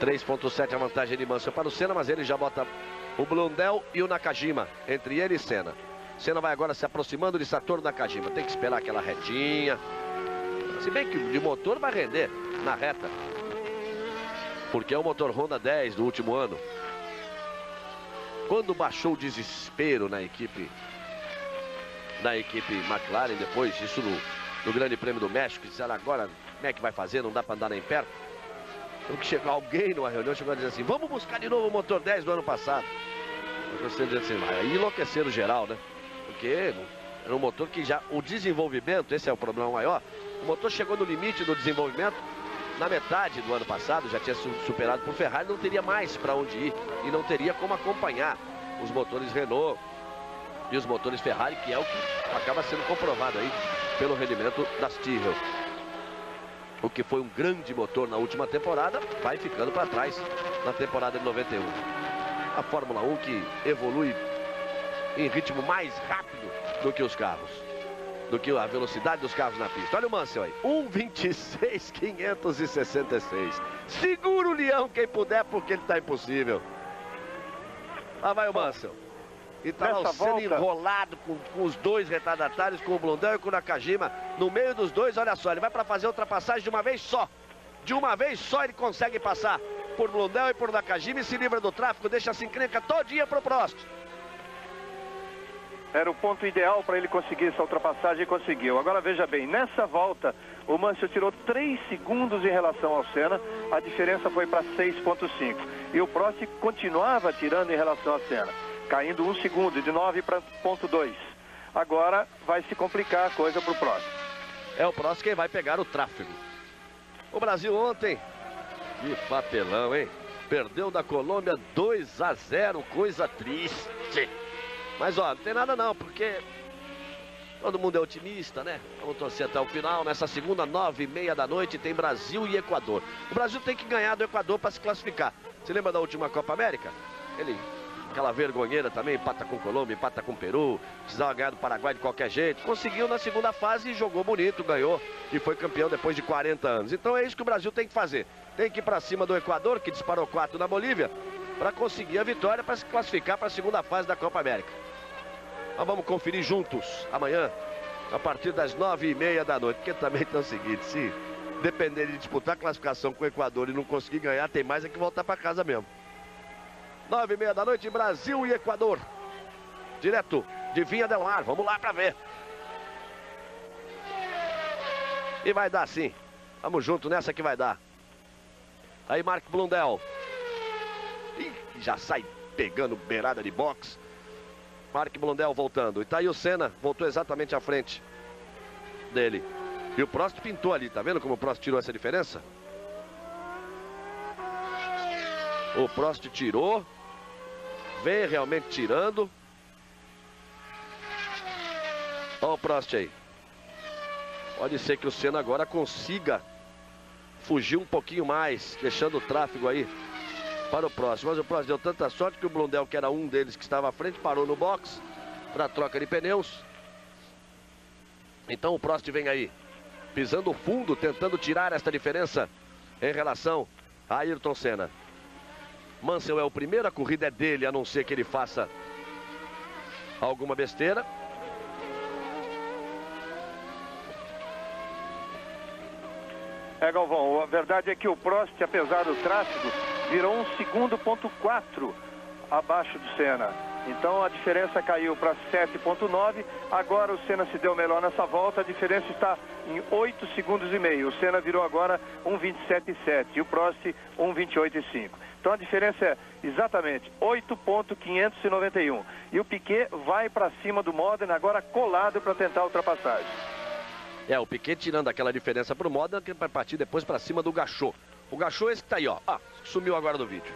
3.7 a vantagem de Mansell para o Senna, mas ele já bota o Blundell e o Nakajima, entre ele e Senna. Senna vai agora se aproximando de Satoru Nakajima. Tem que esperar aquela retinha. Se bem que de motor vai render na reta, porque é o motor Honda 10 do último ano. Quando baixou o desespero na equipe McLaren, depois disso no Grande Prêmio do México, disseram agora como é que vai fazer, não dá para andar nem perto. Então que chegou alguém numa reunião, chegou a dizer assim, vamos buscar de novo o motor 10 do ano passado. Você diz assim, aí enlouqueceram geral, né? Porque era um motor que já, o desenvolvimento, esse é o problema maior, o motor chegou no limite do desenvolvimento na metade do ano passado, já tinha sido superado por Ferrari, não teria mais para onde ir e não teria como acompanhar os motores Renault e os motores Ferrari, que é o que acaba sendo comprovado aí pelo rendimento das Tyrrell. O que foi um grande motor na última temporada, vai ficando para trás na temporada de 91. A Fórmula 1 que evolui em ritmo mais rápido do que os carros, do que a velocidade dos carros na pista. Olha o Mansell aí, 1:26.566. Segura o leão quem puder, porque ele está impossível. Lá vai o Mansell. E tá lá sendo enrolado com os dois retardatários, com o Blundell e com o Nakajima. No meio dos dois, olha só, ele vai para fazer ultrapassagem de uma vez só. De uma vez só ele consegue passar por Blundell e por Nakajima e se livra do tráfego, deixa essa encrenca todinha pro Prost. Era o ponto ideal para ele conseguir essa ultrapassagem e conseguiu. Agora veja bem, nessa volta o Mansell tirou 3 segundos em relação ao Senna, a diferença foi para 6,5. E o Prost continuava tirando em relação ao Senna, caindo 1 segundo, de 9 para 0,2. Agora vai se complicar a coisa para o Prost. É o Prost quem vai pegar o tráfego. O Brasil ontem, que papelão, hein? Perdeu da Colômbia 2-0, coisa triste. Mas ó, não tem nada não, porque todo mundo é otimista, né? Vamos torcer até o final. Nessa segunda, 9h30 da noite, tem Brasil e Equador. O Brasil tem que ganhar do Equador para se classificar. Você lembra da última Copa América? Aquela vergonheira também, empata com Colômbia, empata com Peru, precisava ganhar do Paraguai de qualquer jeito. Conseguiu na segunda fase e jogou bonito, ganhou e foi campeão depois de 40 anos. Então é isso que o Brasil tem que fazer. Tem que ir para cima do Equador, que disparou 4 na Bolívia, para conseguir a vitória, para se classificar para a segunda fase da Copa América. Nós vamos conferir juntos amanhã, a partir das 9h30 da noite. Porque também tem o seguinte, se depender de disputar a classificação com o Equador e não conseguir ganhar, tem mais é que voltar para casa mesmo. 9h30 da noite, Brasil e Equador. Direto de Vinha del Mar. Vamos lá para ver. E vai dar sim. Vamos junto nessa que vai dar. Aí Mark Blundell. Ih, já sai pegando beirada de boxe. Mark Blundell voltando. E tá aí o Senna, voltou exatamente à frente dele. E o Prost pintou ali, tá vendo como o Prost tirou essa diferença? O Prost tirou. Vem realmente tirando. Olha o Prost aí. Pode ser que o Senna agora consiga fugir um pouquinho mais, deixando o tráfego aí para o Prost. Mas o Prost deu tanta sorte que o Blundell, que era um deles que estava à frente, parou no box para troca de pneus. Então o Prost vem aí, pisando fundo, tentando tirar esta diferença em relação a Ayrton Senna. Mansell é o primeiro, a corrida é dele, a não ser que ele faça alguma besteira. Galvão, a verdade é que o Prost, apesar do tráfego, virou 1 segundo ponto 4 abaixo do Senna. Então a diferença caiu para 7,9. Agora o Senna se deu melhor nessa volta, a diferença está em 8 segundos e meio. O Senna virou agora 1,27,7 e o Prost 1,28,5. Então a diferença é exatamente 8,591. E o Piquet vai para cima do Modena, agora colado para tentar a ultrapassagem. O Piquet tirando aquela diferença para o Modena, que vai partir depois para cima do Gachot. O Gachot é esse que tá aí, ó. Sumiu agora do vídeo.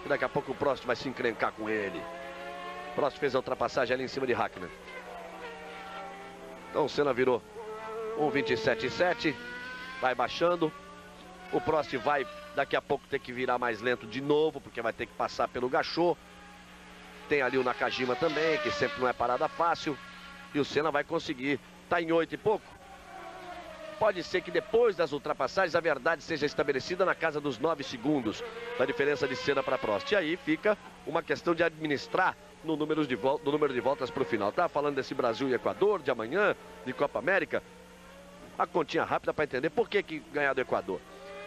E daqui a pouco o Prost vai se encrencar com ele. O Prost fez a ultrapassagem ali em cima de Hakkinen. Então o Senna virou 1,27,7. Vai baixando. O Prost vai daqui a pouco ter que virar mais lento de novo, porque vai ter que passar pelo Gachot. Tem ali o Nakajima também, que sempre não é parada fácil. E o Senna vai conseguir. Tá em 8 e pouco. pode ser que depois das ultrapassagens a verdade seja estabelecida na casa dos 9 segundos da diferença de Senna para Prost. E aí fica uma questão de administrar no número de voltas para o final. Tá falando desse Brasil e Equador, de amanhã, de Copa América. A continha rápida para entender por que ganhar do Equador.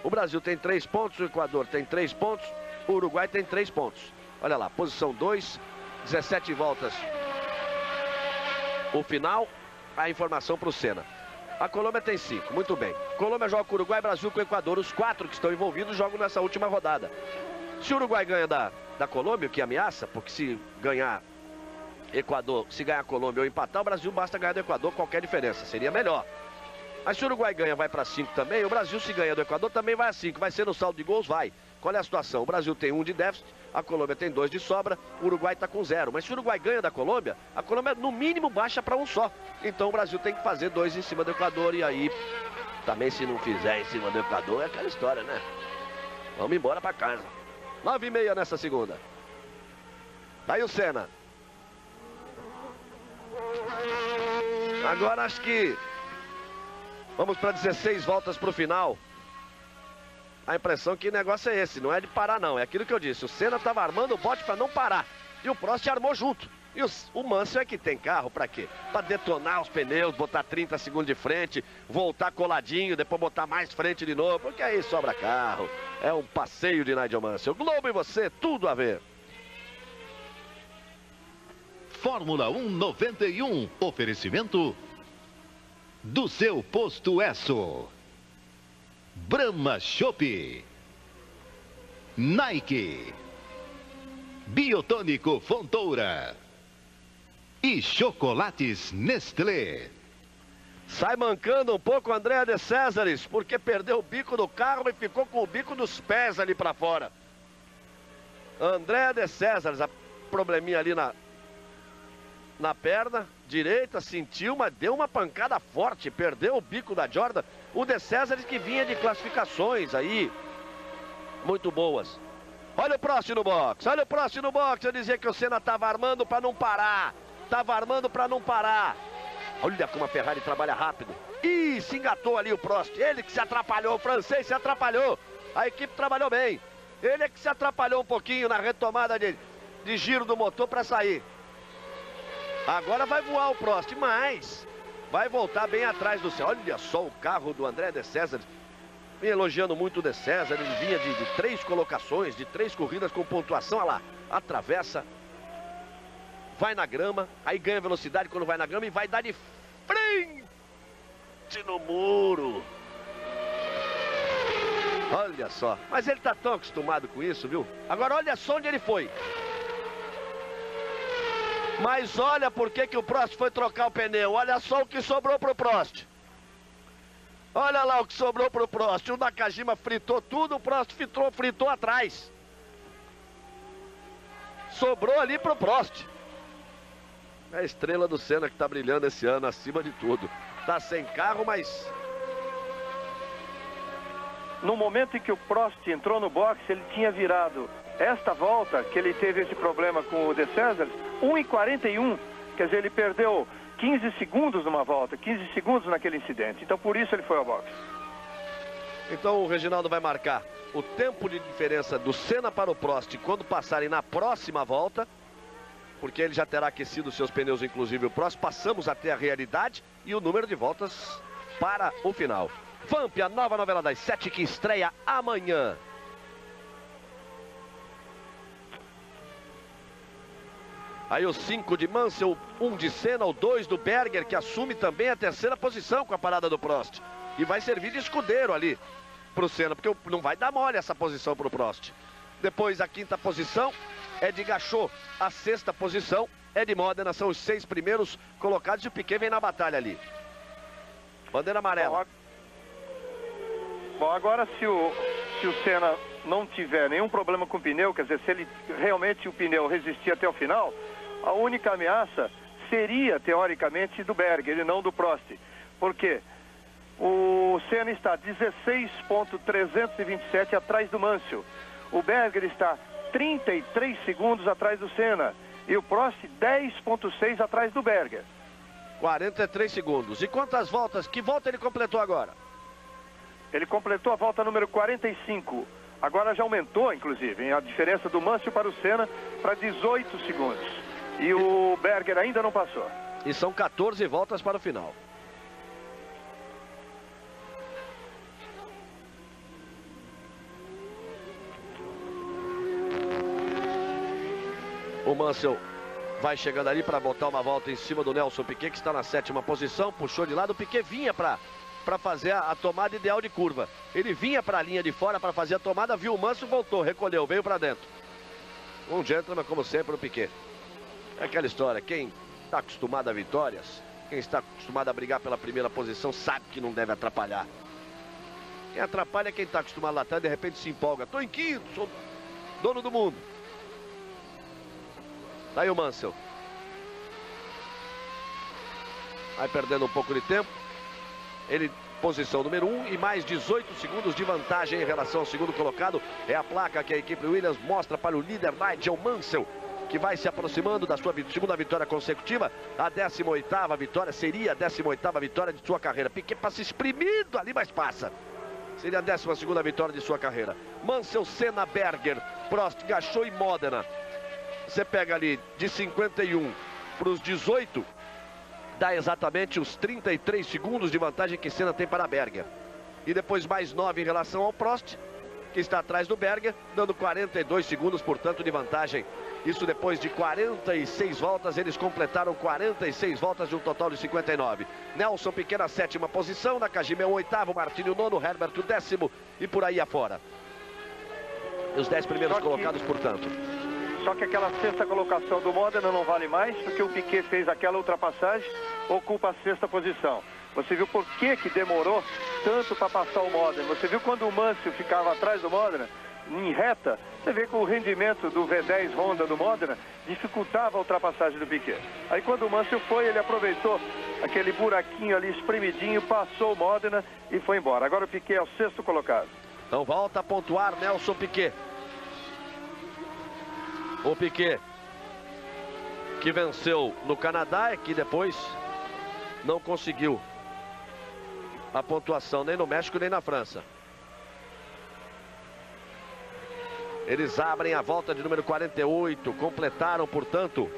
O Brasil tem 3 pontos, o Equador tem 3 pontos, o Uruguai tem 3 pontos. Olha lá, posição 2, 17 voltas. O final, a informação para o Senna. A Colômbia tem 5, muito bem. Colômbia joga com o Uruguai, Brasil com o Equador. Os 4 que estão envolvidos jogam nessa última rodada. Se o Uruguai ganha da Colômbia, o que ameaça, porque se ganhar Equador, se ganhar a Colômbia ou empatar, o Brasil basta ganhar do Equador, qualquer diferença, seria melhor. Mas se o Uruguai ganha, vai para 5 também. O Brasil, se ganha do Equador, também vai a 5. Vai ser no saldo de gols? Vai. Qual é a situação? O Brasil tem 1 de déficit, a Colômbia tem 2 de sobra, o Uruguai está com 0. Mas se o Uruguai ganha da Colômbia, a Colômbia no mínimo baixa para 1 só. Então o Brasil tem que fazer 2 em cima do Equador. E aí, também se não fizer em cima do Equador, é aquela história, né? Vamos embora para casa. 9h30 nessa segunda. Tá aí o Senna. Agora acho que vamos para 16 voltas para o final. A impressão que o negócio é esse, não é de parar não, é aquilo que eu disse. O Senna estava armando o bote para não parar e o Prost armou junto. E o Mansell é que tem carro para quê? Para detonar os pneus, botar 30 segundos de frente, voltar coladinho, depois botar mais frente de novo, porque aí sobra carro. É um passeio de Nigel Mansell. Globo e você, tudo a ver. Fórmula 1 91, oferecimento do seu posto Esso. Brahma Chopp, Nike, Biotônico Fontoura e Chocolates Nestlé. Sai mancando um pouco o André de Césares, porque perdeu o bico do carro e ficou com o bico dos pés ali para fora. André de Césares, a probleminha ali na perna direita, sentiu, mas deu uma pancada forte, perdeu o bico da Jordan. O de Césares que vinha de classificações aí muito boas. Olha o Prost no box, olha o Prost no box. Eu dizia que o Senna estava armando para não parar, estava armando para não parar. Olha como a Ferrari trabalha rápido. Ih, se engatou ali o Prost, ele que se atrapalhou, o francês se atrapalhou. A equipe trabalhou bem, ele é que se atrapalhou um pouquinho na retomada de giro do motor para sair. Agora vai voar o Prost, mas vai voltar bem atrás do céu. Olha só o carro do André de Césares. Vem elogiando muito o de Césares. Ele vinha de 3 colocações, de 3 corridas com pontuação. Olha lá, atravessa, vai na grama, aí ganha velocidade quando vai na grama e vai dar de frente no muro. Olha só, mas ele tá tão acostumado com isso, viu? Agora olha só onde ele foi. Mas olha por que o Prost foi trocar o pneu. Olha só o que sobrou pro Prost. Olha lá o que sobrou pro Prost. O Nakajima fritou tudo, o Prost fritou atrás. Sobrou ali pro Prost. É a estrela do Senna que tá brilhando esse ano acima de tudo. Tá sem carro, mas... No momento em que o Prost entrou no box, ele tinha virado esta volta, que ele teve esse problema com o de Césares, 1:41, quer dizer, ele perdeu 15 segundos numa volta, 15 segundos naquele incidente. Então, por isso ele foi ao box. Então, o Reginaldo vai marcar o tempo de diferença do Senna para o Prost quando passarem na próxima volta, porque ele já terá aquecido seus pneus, inclusive o Prost. Passamos até a realidade e o número de voltas para o final. Vamp, a nova novela das 7 que estreia amanhã. Aí o 5 de Mansell, 1 de Senna, o 2 do Berger, que assume também a 3ª posição com a parada do Prost. E vai servir de escudeiro ali pro Senna, porque não vai dar mole essa posição pro Prost. Depois a 5ª posição é de Gachot, a 6ª posição é de Modena, são os 6 primeiros colocados e o Piquet vem na batalha ali. Bandeira amarela. Bom, agora se o Senna não tiver nenhum problema com o pneu, quer dizer, se ele realmente o pneu resistir até o final, a única ameaça seria, teoricamente, do Berger e não do Prost. Por quê? O Senna está 16.327 atrás do Mansell. O Berger está 33 segundos atrás do Senna. E o Prost 10.6 atrás do Berger. 43 segundos. E quantas voltas? Que volta ele completou agora? Ele completou a volta número 45. Agora já aumentou, inclusive, hein, a diferença do Mansell para o Senna para 18 segundos. E o Berger ainda não passou. E são 14 voltas para o final. O Mansell vai chegando ali para botar uma volta em cima do Nelson Piquet, que está na 7ª posição. Puxou de lado, o Piquet vinha para fazer a tomada ideal de curva. Ele vinha para a linha de fora para fazer a tomada, viu o Mansell, voltou, recolheu, veio para dentro. Um gentleman, como sempre, o Piquet. É aquela história, quem está acostumado a vitórias, quem está acostumado a brigar pela primeira posição, sabe que não deve atrapalhar. Quem atrapalha é quem está acostumado lá atrás, de repente se empolga. Estou em quinto, sou dono do mundo. Tá aí o Mansell. Vai perdendo um pouco de tempo. Ele, posição número 1 e mais 18 segundos de vantagem em relação ao segundo colocado. É a placa que a equipe Williams mostra para o líder Nigel Mansell, que vai se aproximando da sua segunda vitória consecutiva. A 18ª vitória, seria a 18ª vitória de sua carreira. Piquet passa espremido ali, mas passa. Seria a 12ª vitória de sua carreira. Mansell, Senna, Berger, Prost, Gachot e Modena. Você pega ali de 51 para os 18, dá exatamente os 33 segundos de vantagem que Senna tem para Berger. E depois mais 9 em relação ao Prost, que está atrás do Berger, dando 42 segundos, portanto, de vantagem. Isso depois de 46 voltas, eles completaram 46 voltas de um total de 59. Nelson Piquet na 7ª posição, Nakajima é o 8º, Martini o 9º, Herbert o 10º e por aí afora. E os 10 primeiros colocados, portanto. Só que aquela 6ª colocação do Modena não vale mais, porque o Piquet fez aquela ultrapassagem, ocupa a 6ª posição. Você viu por que demorou tanto para passar o Modena? Você viu quando o Mansell ficava atrás do Modena, em reta, você vê que o rendimento do V10 Honda do Modena dificultava a ultrapassagem do Piquet. Aí quando o Mansell foi, ele aproveitou aquele buraquinho ali espremidinho, passou o Modena e foi embora. Agora o Piquet é o 6º colocado. Então volta a pontuar Nelson Piquet. O Piquet, que venceu no Canadá, é que depois não conseguiu a pontuação nem no México nem na França. Eles abrem a volta de número 48, completaram, portanto,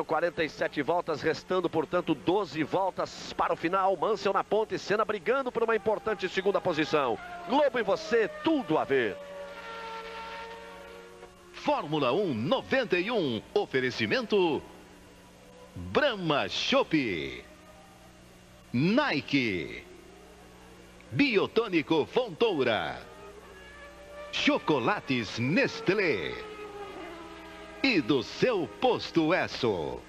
47 voltas, restando, portanto, 12 voltas para o final. Mansell na ponta e Senna brigando por uma importante segunda posição. Globo e você, tudo a ver. Fórmula 1 91, oferecimento Brahma Chopp, Nike, Biotônico Fontoura, Chocolates Nestlé e do seu Posto Esso.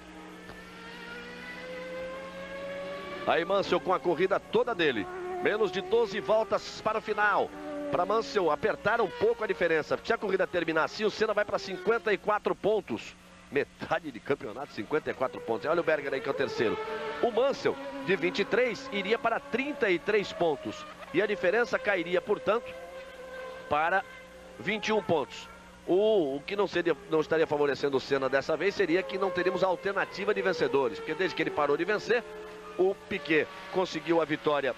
Aí Mansell com a corrida toda dele, menos de 12 voltas para o final. Para Mansell apertar um pouco a diferença. Se a corrida terminar assim, o Senna vai para 54 pontos. Metade de campeonato, 54 pontos. Olha o Berger aí que é o terceiro. O Mansell, de 23, iria para 33 pontos. E a diferença cairia, portanto, para 21 pontos. O que não estaria favorecendo o Senna dessa vez seria que não teríamos alternativa de vencedores. Porque desde que ele parou de vencer, o Piquet conseguiu a vitória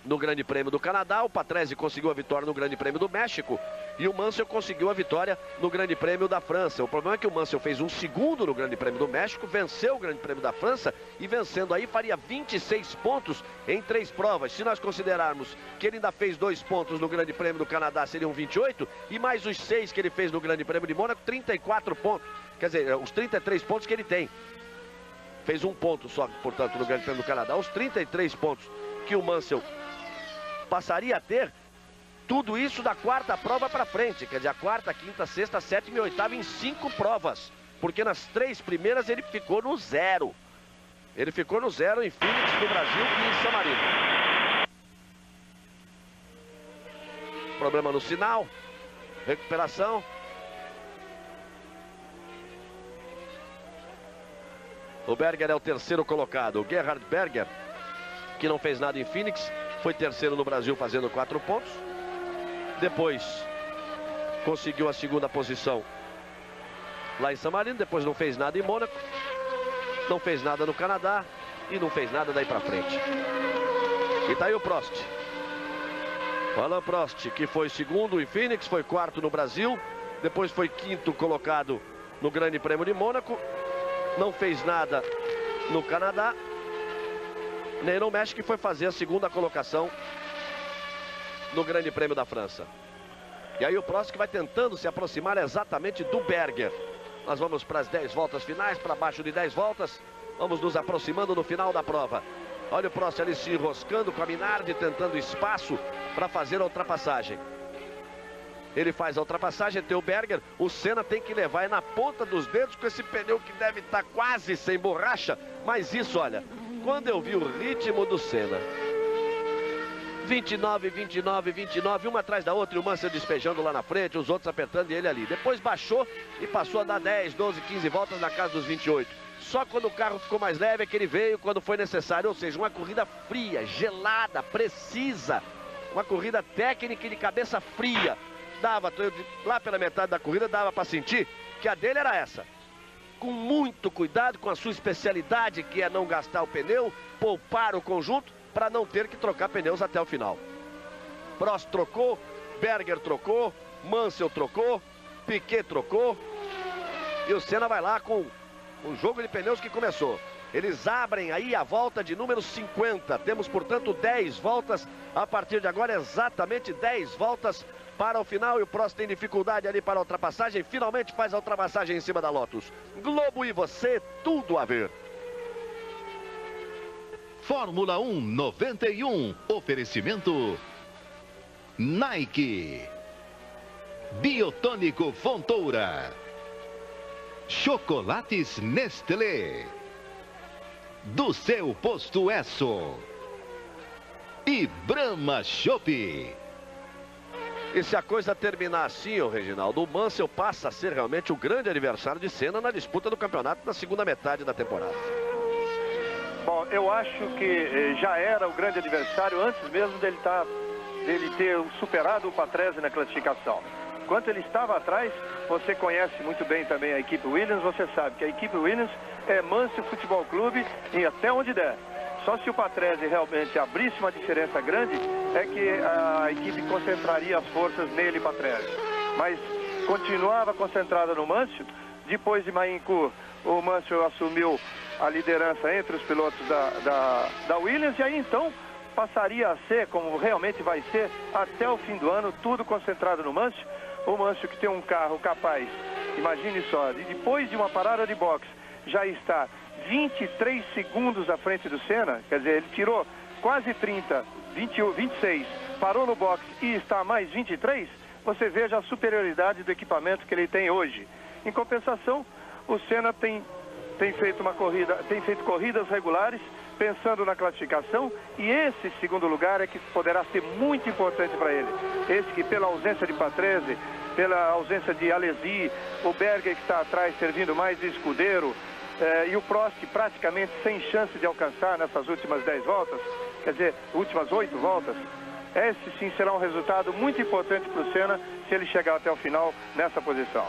no Grande Prêmio do Canadá, o Patrese conseguiu a vitória no Grande Prêmio do México e o Mansell conseguiu a vitória no Grande Prêmio da França. O problema é que o Mansell fez um segundo no Grande Prêmio do México, venceu o Grande Prêmio da França e vencendo aí faria 26 pontos em 3 provas. Se nós considerarmos que ele ainda fez 2 pontos no Grande Prêmio do Canadá, seriam 28 e mais os 6 que ele fez no Grande Prêmio de Mônaco, 34 pontos. Quer dizer, os 33 pontos que ele tem. Fez 1 ponto só, portanto, no Grande Prêmio do Canadá. Os 33 pontos que o Mansell passaria a ter, tudo isso da 4ª prova para frente, quer dizer, a 4ª, 5ª, 6ª, 7ª e 8ª em 5 provas, porque nas 3 primeiras ele ficou no 0. Ele ficou no 0 em Phoenix, no Brasil e em San Marino. Problema no sinal, recuperação. O Berger é o terceiro colocado, o Gerhard Berger, que não fez nada em Phoenix, foi terceiro no Brasil fazendo 4 pontos. Depois conseguiu a segunda posição lá em San Marino. Depois não fez nada em Mônaco. não fez nada no Canadá e não fez nada daí pra frente. E tá aí o Prost. Alain Prost, que foi segundo em Phoenix, foi quarto no Brasil, depois foi quinto colocado no Grande Prêmio de Mônaco, não fez nada no Canadá, nem no México, e foi fazer a segunda colocação no Grande Prêmio da França. E aí o Prost que vai tentando se aproximar exatamente do Berger. Nós vamos para as 10 voltas finais, para baixo de 10 voltas, vamos nos aproximando no final da prova. Olha o Prost ali se enroscando com a Minardi, tentando espaço para fazer a ultrapassagem. Ele faz a ultrapassagem, tem o Berger, o Senna tem que levar na ponta dos dedos com esse pneu que deve estar quase sem borracha. Mas isso, olha, quando eu vi o ritmo do Senna, 29, 29, 29, uma atrás da outra, e o Mansell despejando lá na frente, os outros apertando e ele ali. Depois baixou e passou a dar 10, 12, 15 voltas na casa dos 28. Só quando o carro ficou mais leve é que ele veio quando foi necessário. Ou seja, uma corrida fria, gelada, precisa. Uma corrida técnica e de cabeça fria. Dava, lá pela metade da corrida, dava para sentir que a dele era essa. Com muito cuidado, com a sua especialidade, que é não gastar o pneu, poupar o conjunto, para não ter que trocar pneus até o final. Prost trocou, Berger trocou, Mansell trocou, Piquet trocou. E o Senna vai lá com o jogo de pneus que começou. Eles abrem aí a volta de número 50. Temos, portanto, 10 voltas. A partir de agora, exatamente 10 voltas para o final. E o Prost tem dificuldade ali para a ultrapassagem. Finalmente faz a ultrapassagem em cima da Lotus. Globo e você, tudo a ver. Fórmula 1 91. Oferecimento Nike. Biotônico Fontoura. Chocolates Nestlé. Do seu posto Esso. E Brahma Chopp. E se a coisa terminar assim, ô Reginaldo, o Mansell passa a ser realmente o grande adversário de Senna na disputa do campeonato na segunda metade da temporada. Bom, eu acho que já era o grande adversário antes mesmo dele ter superado o Patrese na classificação. Enquanto ele estava atrás, você conhece muito bem também a equipe Williams, você sabe que a equipe Williams é Mansell Futebol Clube e até onde der. Só se o Patrese realmente abrisse uma diferença grande, é que a equipe concentraria as forças nele, Patrese. Mas continuava concentrada no Mansell. Depois de Mahincourt, o Mansell assumiu a liderança entre os pilotos da Williams, e aí então passaria a ser, como realmente vai ser, até o fim do ano, tudo concentrado no Mansell. O Mansell que tem um carro capaz, imagine só, depois de uma parada de boxe, já está 23 segundos à frente do Senna, quer dizer, ele tirou quase 30, 21, 26, parou no boxe e está a mais 23, você veja a superioridade do equipamento que ele tem hoje. Em compensação, o Senna tem feito corridas regulares, pensando na classificação, e esse segundo lugar é que poderá ser muito importante para ele. Esse que, pela ausência de Patrese, pela ausência de Alesi, o Berger que está atrás servindo mais de escudeiro, e o Prost praticamente sem chance de alcançar nessas últimas 10 voltas, quer dizer, últimas 8 voltas, esse sim será um resultado muito importante para o Senna se ele chegar até o final nessa posição.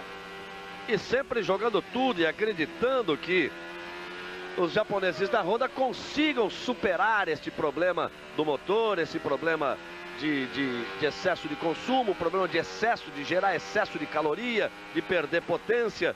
E sempre jogando tudo e acreditando que os japoneses da Honda consigam superar este problema do motor, esse problema de excesso de consumo, o problema de excesso, de gerar excesso de caloria, de perder potência,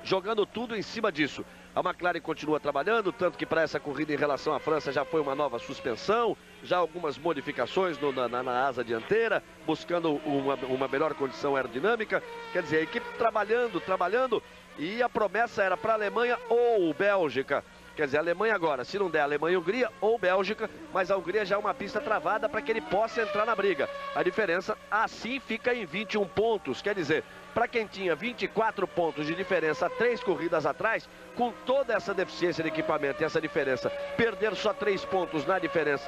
jogando tudo em cima disso. A McLaren continua trabalhando, tanto que para essa corrida em relação à França já foi uma nova suspensão, já algumas modificações na asa dianteira, buscando uma melhor condição aerodinâmica. Quer dizer, a equipe trabalhando, e a promessa era para a Alemanha ou Bélgica. Quer dizer, a Alemanha agora, se não der Alemanha e Hungria ou Bélgica, mas a Hungria já é uma pista travada para que ele possa entrar na briga. A diferença assim fica em 21 pontos, quer dizer, para quem tinha 24 pontos de diferença 3 corridas atrás, com toda essa deficiência de equipamento e essa diferença, perder só 3 pontos na diferença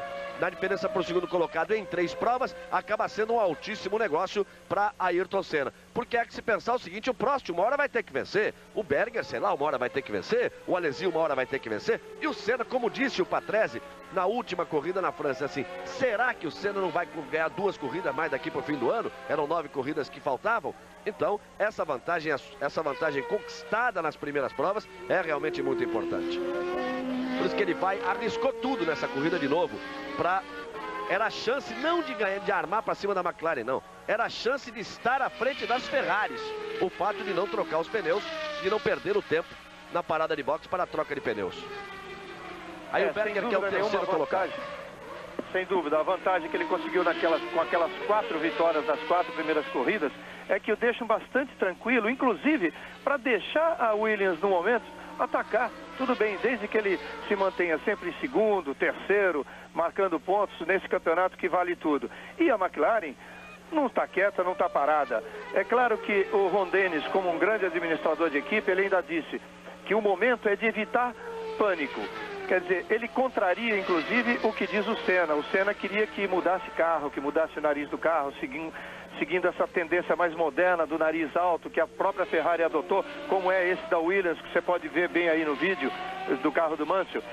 para o segundo colocado em 3 provas, acaba sendo um altíssimo negócio para Ayrton Senna. Porque é que se pensar o seguinte, o Prost uma hora vai ter que vencer, o Berger, sei lá, uma hora vai ter que vencer, o Alesi uma hora vai ter que vencer. acontecer. E o Senna, como disse o Patrese na última corrida na França, assim, será que o Senna não vai ganhar 2 corridas mais daqui para o fim do ano? Eram 9 corridas que faltavam. Então, essa vantagem conquistada nas primeiras provas é realmente muito importante. Por isso que ele arriscou tudo nessa corrida de novo. Era a chance não de ganhar, de armar para cima da McLaren, não. Era a chance de estar à frente das Ferraris. O fato de não trocar os pneus, de não perder o tempo na parada de boxe para a troca de pneus. Aí o Berger, que é o terceiro colocado. Sem dúvida, a vantagem que ele conseguiu com aquelas 4 vitórias das 4 primeiras corridas é que o deixam bastante tranquilo, inclusive para deixar a Williams no momento atacar. Tudo bem, desde que ele se mantenha sempre em segundo, terceiro, marcando pontos nesse campeonato que vale tudo. E a McLaren não está quieta, não está parada. É claro que o Ron Dennis, como um grande administrador de equipe, ele ainda disse que o momento é de evitar pânico. Quer dizer, ele contraria, inclusive, o que diz o Senna. O Senna queria que mudasse carro, que mudasse o nariz do carro, seguindo essa tendência mais moderna do nariz alto, que a própria Ferrari adotou, como é esse da Williams, que você pode ver bem aí no vídeo do carro do Mansell.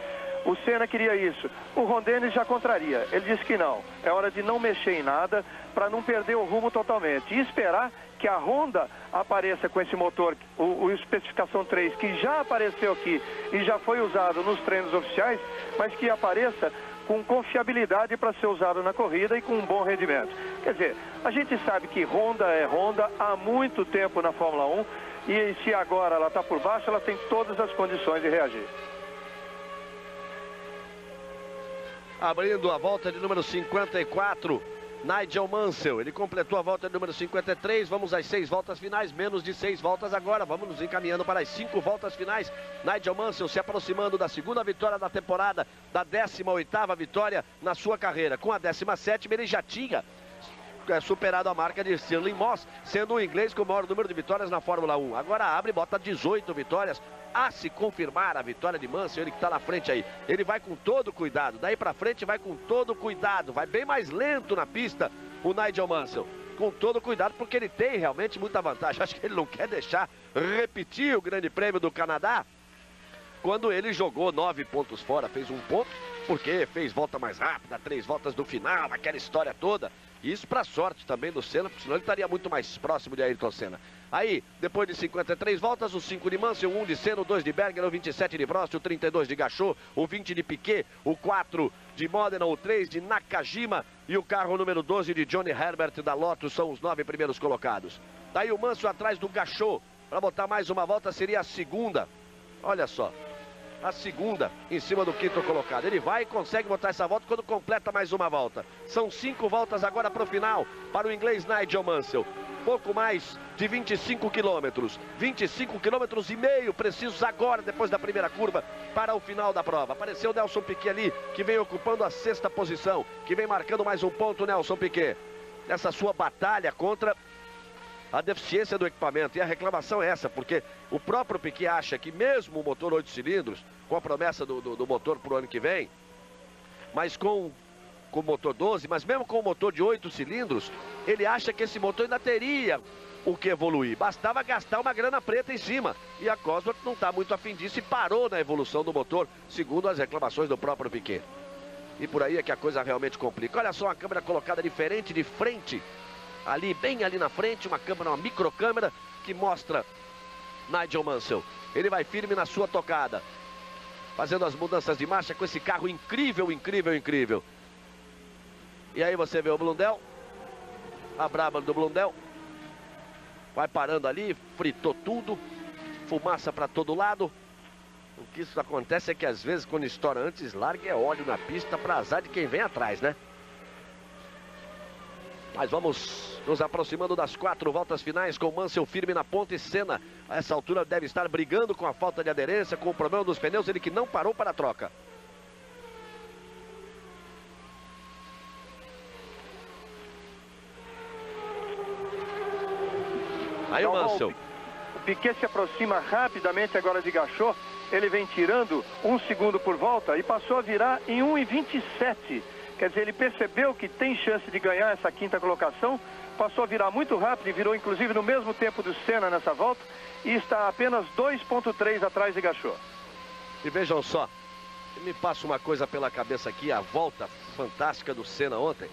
O Senna queria isso. O Ron Dennis já contraria. Ele disse que não. É hora de não mexer em nada para não perder o rumo totalmente. E esperar que a Honda apareça com esse motor, o especificação 3, que já apareceu aqui e já foi usado nos treinos oficiais, mas que apareça com confiabilidade para ser usado na corrida e com um bom rendimento. Quer dizer, a gente sabe que Honda é Honda há muito tempo na Fórmula 1 e se agora ela está por baixo, ela tem todas as condições de reagir. Abrindo a volta de número 54, Nigel Mansell. Ele completou a volta de número 53. Vamos às 6 voltas finais, menos de 6 voltas agora. Vamos nos encaminhando para as 5 voltas finais. Nigel Mansell se aproximando da segunda vitória da temporada, da 18ª vitória na sua carreira. Com a 17ª ele já tinha superado a marca de Stirling Moss, sendo o inglês com o maior número de vitórias na Fórmula 1. Agora abre e bota 18 vitórias. A se confirmar a vitória de Mansell, ele que está na frente aí. Ele vai com todo cuidado, daí para frente vai com todo cuidado. Vai bem mais lento na pista o Nigel Mansell. Com todo cuidado, porque ele tem realmente muita vantagem. Acho que ele não quer deixar repetir o Grande Prêmio do Canadá, quando ele jogou 9 pontos fora, fez 1 ponto, porque fez volta mais rápida, 3 voltas do final, aquela história toda. Isso para sorte também do Senna, porque senão ele estaria muito mais próximo de Ayrton Senna. Aí, depois de 53 voltas, o 5 de Mansell, o 1 de Senna, o 2 de Berger, o 27 de Prost, o 32 de Gachot, o 20 de Piquet, o 4 de Modena, o 3 de Nakajima e o carro número 12 de Johnny Herbert da Lotus são os 9 primeiros colocados. Daí o Mansell atrás do Gachot, para botar mais uma volta seria a segunda. Olha só, a segunda em cima do 5º colocado. Ele vai e consegue botar essa volta quando completa mais uma volta. São 5 voltas agora para o final, para o inglês Nigel Mansell. Pouco mais de 25 quilômetros. 25 quilômetros e meio precisos agora, depois da primeira curva, para o final da prova. Apareceu o Nelson Piquet ali, que vem ocupando a 6ª posição, que vem marcando mais um ponto, Nelson Piquet. Nessa sua batalha contra a deficiência do equipamento. E a reclamação é essa, porque o próprio Piquet acha que mesmo o motor 8 cilindros, com a promessa do motor para o ano que vem, mas com o motor 12, mas mesmo com o motor de 8 cilindros, ele acha que esse motor ainda teria o que evoluir. Bastava gastar uma grana preta em cima. E a Cosworth não está muito afim disso e parou na evolução do motor, segundo as reclamações do próprio Piquet. E por aí é que a coisa realmente complica. Olha só uma câmera colocada diferente, de frente, ali, bem ali na frente, uma câmera, uma microcâmera que mostra Nigel Mansell. Ele vai firme na sua tocada, fazendo as mudanças de marcha com esse carro incrível, incrível, incrível. E aí você vê o Blundell, a braba do Blundell, vai parando ali, fritou tudo, fumaça para todo lado. O que isso acontece é que às vezes quando estoura antes, larga é óleo na pista para azar de quem vem atrás, né? Mas vamos nos aproximando das 4 voltas finais, com Mansell firme na ponta e Senna a essa altura deve estar brigando com a falta de aderência, com o problema dos pneus, ele que não parou para a troca. Aí o Mansell. O Piquet se aproxima rapidamente agora de Gachot. Ele vem tirando 1 segundo por volta e passou a virar em 1,27. Quer dizer, ele percebeu que tem chance de ganhar essa 5ª colocação. Passou a virar muito rápido e virou inclusive no mesmo tempo do Senna nessa volta. E está apenas 2,3 atrás de Gachot. E vejam só, me passa uma coisa pela cabeça aqui, a volta fantástica do Senna ontem,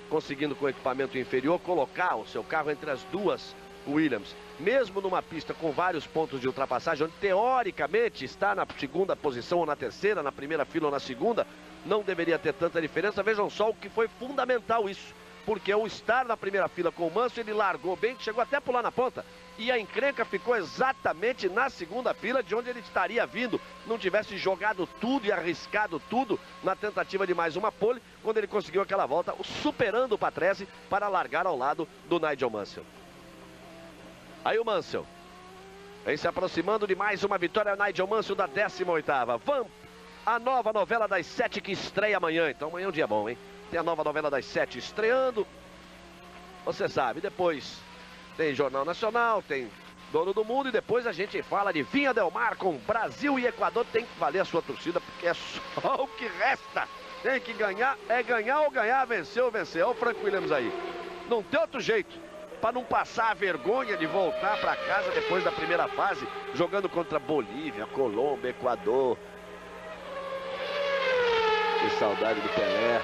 conseguindo com o equipamento inferior colocar o seu carro entre as duas Williams, mesmo numa pista com vários pontos de ultrapassagem, onde teoricamente está na segunda posição ou na terceira, na primeira fila ou na segunda, não deveria ter tanta diferença. Vejam só o que foi fundamental isso, porque ao estar na primeira fila com o Mansell, ele largou bem, chegou até a pular na ponta, e a encrenca ficou exatamente na segunda fila, de onde ele estaria vindo, não tivesse jogado tudo e arriscado tudo na tentativa de mais uma pole, quando ele conseguiu aquela volta, superando o Patrese para largar ao lado do Nigel Mansell. Aí o Mansell vem se aproximando de mais uma vitória, Nigel Mansell da 18ª. Vamos, a nova novela das 7 que estreia amanhã. Então amanhã é um dia bom, hein? Tem a nova novela das 7 estreando. Você sabe, depois tem Jornal Nacional, tem Dono do Mundo e depois a gente fala de Vinha Del Mar com Brasil e Equador. Tem que valer a sua torcida, porque é só o que resta. Tem que ganhar, é ganhar ou ganhar, vencer ou vencer. Olha o Frank Williams aí. Não tem outro jeito. Para não passar a vergonha de voltar para casa depois da primeira fase, jogando contra Bolívia, Colômbia, Equador. Que saudade do Pelé.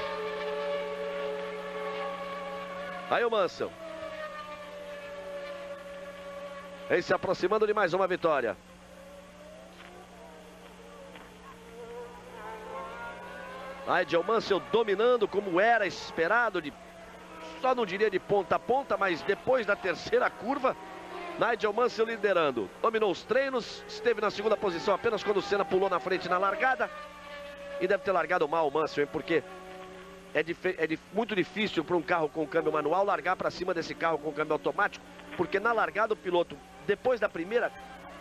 Aí o Mansell. Vem se aproximando de mais uma vitória. Nigel Mansell dominando como era esperado, só não diria de ponta a ponta, mas depois da terceira curva, Nigel Mansell liderando. Dominou os treinos, esteve na segunda posição apenas quando o Senna pulou na frente na largada. E deve ter largado mal o Mansell, hein, porque muito difícil para um carro com câmbio manual largar para cima desse carro com câmbio automático, porque na largada o piloto, depois da primeira,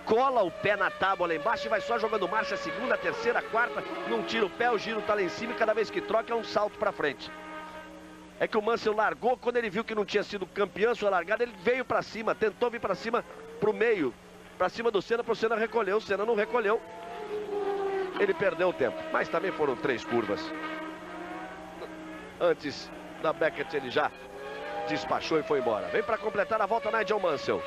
cola o pé na tábua lá embaixo e vai só jogando marcha, segunda, terceira, quarta, não tira o pé, o giro tá lá em cima e cada vez que troca é um salto para frente. É que o Mansell largou, quando ele viu que não tinha sido campeão sua largada, ele veio para cima, tentou vir para cima, pro meio, para cima do Senna, pro Senna recolher, o Senna não recolheu, ele perdeu o tempo, mas também foram 3 curvas. Antes da Beckett ele já despachou e foi embora. Vem para completar a volta Nigel Mansell.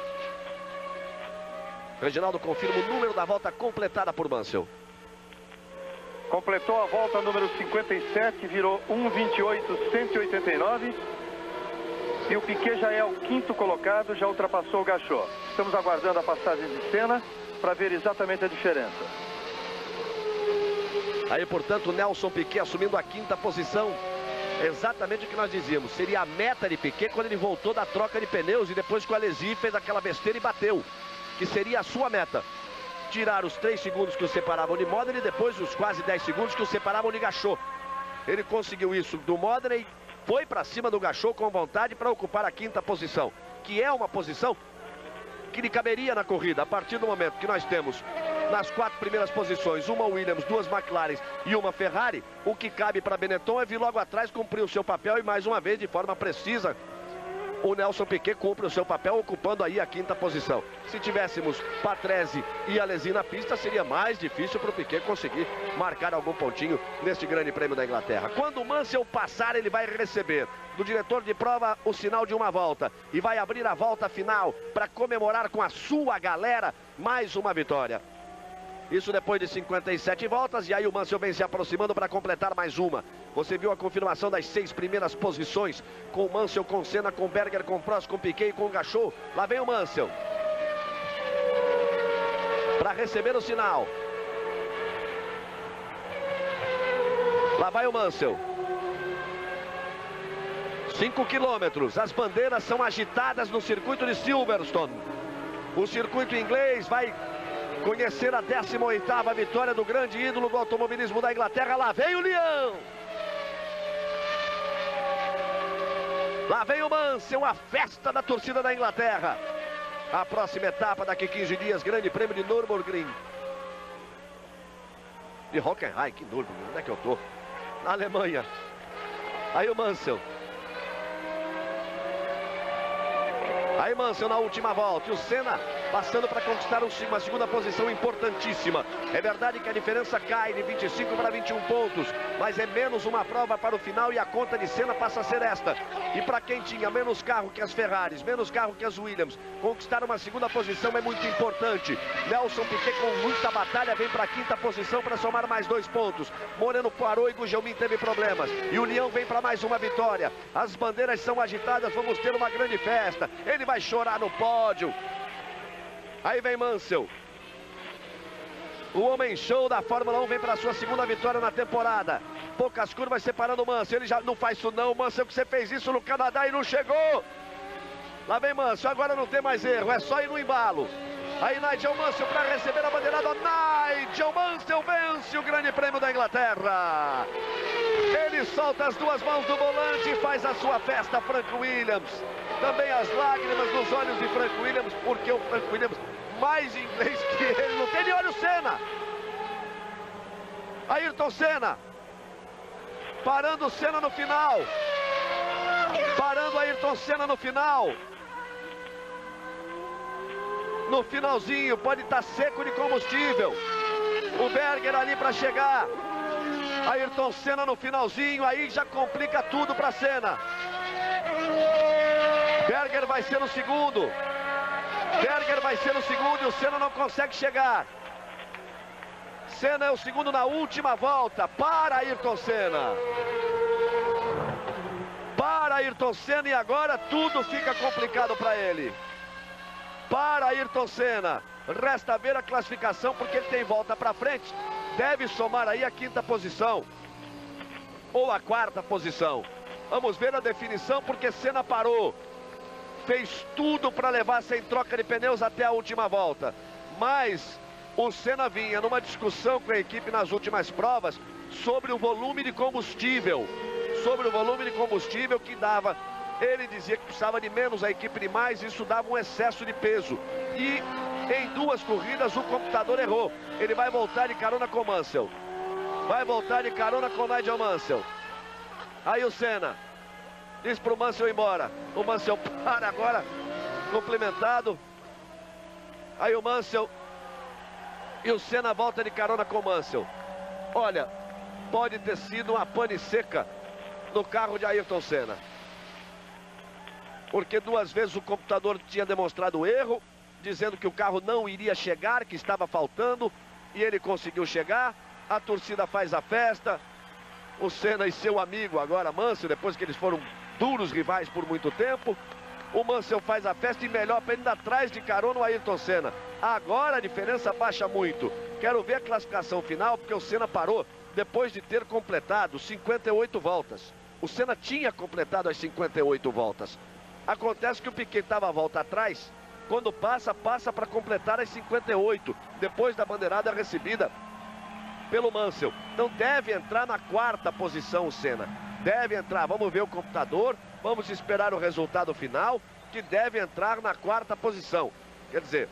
Reginaldo confirma o número da volta completada por Mansell. Completou a volta número 57, virou 1:28.189. E o Piquet já é o 5º colocado, já ultrapassou o Gachot. Estamos aguardando a passagem de Senna para ver exatamente a diferença. Aí, portanto, o Nelson Piquet assumindo a 5ª posição. Exatamente o que nós dizíamos. Seria a meta de Piquet quando ele voltou da troca de pneus e depois que o Alesi fez aquela besteira e bateu. Que seria a sua meta. Tirar os 3 segundos que o separavam de Modena e depois os quase 10 segundos que o separavam de Gachot. Ele conseguiu isso do Modena e foi para cima do Gachot com vontade para ocupar a 5ª posição. Que é uma posição que lhe caberia na corrida. A partir do momento que nós temos nas 4 primeiras posições, uma Williams, 2 McLaren e uma Ferrari, o que cabe para Benetton é vir logo atrás, cumprir o seu papel e mais uma vez, de forma precisa, o Nelson Piquet cumpre o seu papel, ocupando aí a 5ª posição. Se tivéssemos Patrese e Alesi na pista, seria mais difícil para o Piquet conseguir marcar algum pontinho neste grande prêmio da Inglaterra. Quando o Mansell passar, ele vai receber do diretor de prova o sinal de uma volta e vai abrir a volta final para comemorar com a sua galera mais uma vitória. Isso depois de 57 voltas, e aí o Mansell vem se aproximando para completar mais uma. Você viu a confirmação das 6 primeiras posições, com o Mansell, com Senna, com Berger, com Prost, com Piquet e com Gachot. Lá vem o Mansell para receber o sinal. Lá vai o Mansell. 5 quilômetros, as bandeiras são agitadas no circuito de Silverstone. O circuito inglês vai conhecer a 18ª vitória do grande ídolo do automobilismo da Inglaterra. Lá vem o Leão. Lá vem o Mansell, a festa da torcida da Inglaterra. A próxima etapa daqui 15 dias, grande prêmio de Nürburgring. De Hockenheim, que Nürburgring, onde é que eu tô? Na Alemanha. Aí o Mansell. Aí Mansell na última volta. E o Senna passando para conquistar uma segunda posição importantíssima. É verdade que a diferença cai de 25 para 21 pontos, mas é menos uma prova para o final e a conta de Senna passa a ser esta. E para quem tinha menos carro que as Ferraris, menos carro que as Williams, conquistar uma segunda posição é muito importante. Nelson Piquet, com muita batalha, vem para a quinta posição para somar mais 2 pontos. Moreno parou e Gugelmin teve problemas. E o Leão vem para mais uma vitória. As bandeiras são agitadas, vamos ter uma grande festa. Ele vai chorar no pódio. Aí vem Mansell. O homem show da Fórmula 1 vem para a sua segunda vitória na temporada. Poucas curvas separando o Mansell. Ele já não faz isso não, Mansell, que você fez isso no Canadá e não chegou. Lá vem Mansell, agora não tem mais erro, é só ir no embalo. Aí Nigel Mansell para receber a bandeirada. Nigel Mansell vence o Grande Prêmio da Inglaterra. Ele solta as duas mãos do volante e faz a sua festa, Frank Williams. Também as lágrimas nos olhos de Frank Williams, porque o Frank Williams, mais inglês que ele, não tem. E olha o Senna. Ayrton Senna. Parando o Senna no final. Parando Ayrton Senna no final. No finalzinho, pode estar seco de combustível. O Berger ali para chegar. Ayrton Senna no finalzinho, aí já complica tudo para Senna. Berger vai ser o segundo. Berger vai ser o segundo e o Senna não consegue chegar. Senna é o segundo na última volta. Para Ayrton Senna. Para Ayrton Senna e agora tudo fica complicado para ele. Para Ayrton Senna. Resta ver a classificação porque ele tem volta para frente. Deve somar aí a quinta posição. Ou a quarta posição. Vamos ver a definição porque Senna parou. Fez tudo para levar sem troca de pneus até a última volta. Mas o Senna vinha numa discussão com a equipe nas últimas provas sobre o volume de combustível. Sobre o volume de combustível que dava. Ele dizia que precisava de menos, a equipe de mais, isso dava um excesso de peso. E em 2 corridas o computador errou. Ele vai voltar de carona com Mansell. Vai voltar de carona com Nigel Mansell. Aí o Senna diz pro Mansell ir embora. O Mansell para agora, complementado. Aí o Mansell e o Senna volta de carona com Mansell. Olha, pode ter sido uma pane seca no carro de Ayrton Senna. Porque 2 vezes o computador tinha demonstrado erro, dizendo que o carro não iria chegar, que estava faltando, e ele conseguiu chegar. A torcida faz a festa. O Senna e seu amigo agora, Mansell, depois que eles foram duros rivais por muito tempo. O Mansell faz a festa e melhor para ele, ainda atrás de carona o Ayrton Senna. Agora a diferença baixa muito. Quero ver a classificação final, porque o Senna parou depois de ter completado 58 voltas. O Senna tinha completado as 58 voltas. Acontece que o Piquet estava a volta atrás. Quando passa para completar as 58. Depois da bandeirada recebida pelo Mansell. Então deve entrar na quarta posição o Senna. Deve entrar, vamos ver o computador. Vamos esperar o resultado final. Que deve entrar na quarta posição. Quer dizer,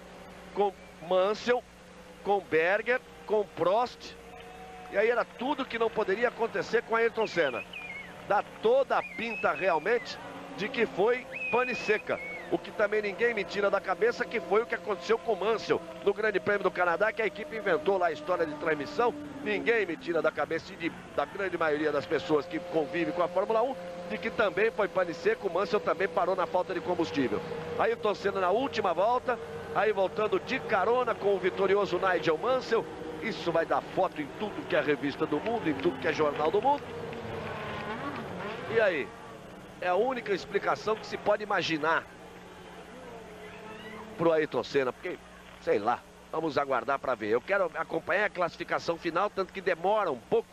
com Mansell, com Berger, com Prost. E aí era tudo que não poderia acontecer com Ayrton Senna. Dá toda a pinta realmente de que foi pane seca. O que também ninguém me tira da cabeça, que foi o que aconteceu com Mansell no Grande Prêmio do Canadá, que a equipe inventou lá a história de transmissão. Ninguém me tira da cabeça, da grande maioria das pessoas que convivem com a Fórmula 1, de que também foi pane seca. O Mansell também parou na falta de combustível. Aí Ayrton Senna na última volta, aí voltando de carona com o vitorioso Nigel Mansell. Isso vai dar foto em tudo que é revista do mundo, em tudo que é jornal do mundo. E aí? É a única explicação que se pode imaginar pro Ayrton Senna, porque, sei lá, vamos aguardar para ver. Eu quero acompanhar a classificação final, tanto que demora um pouco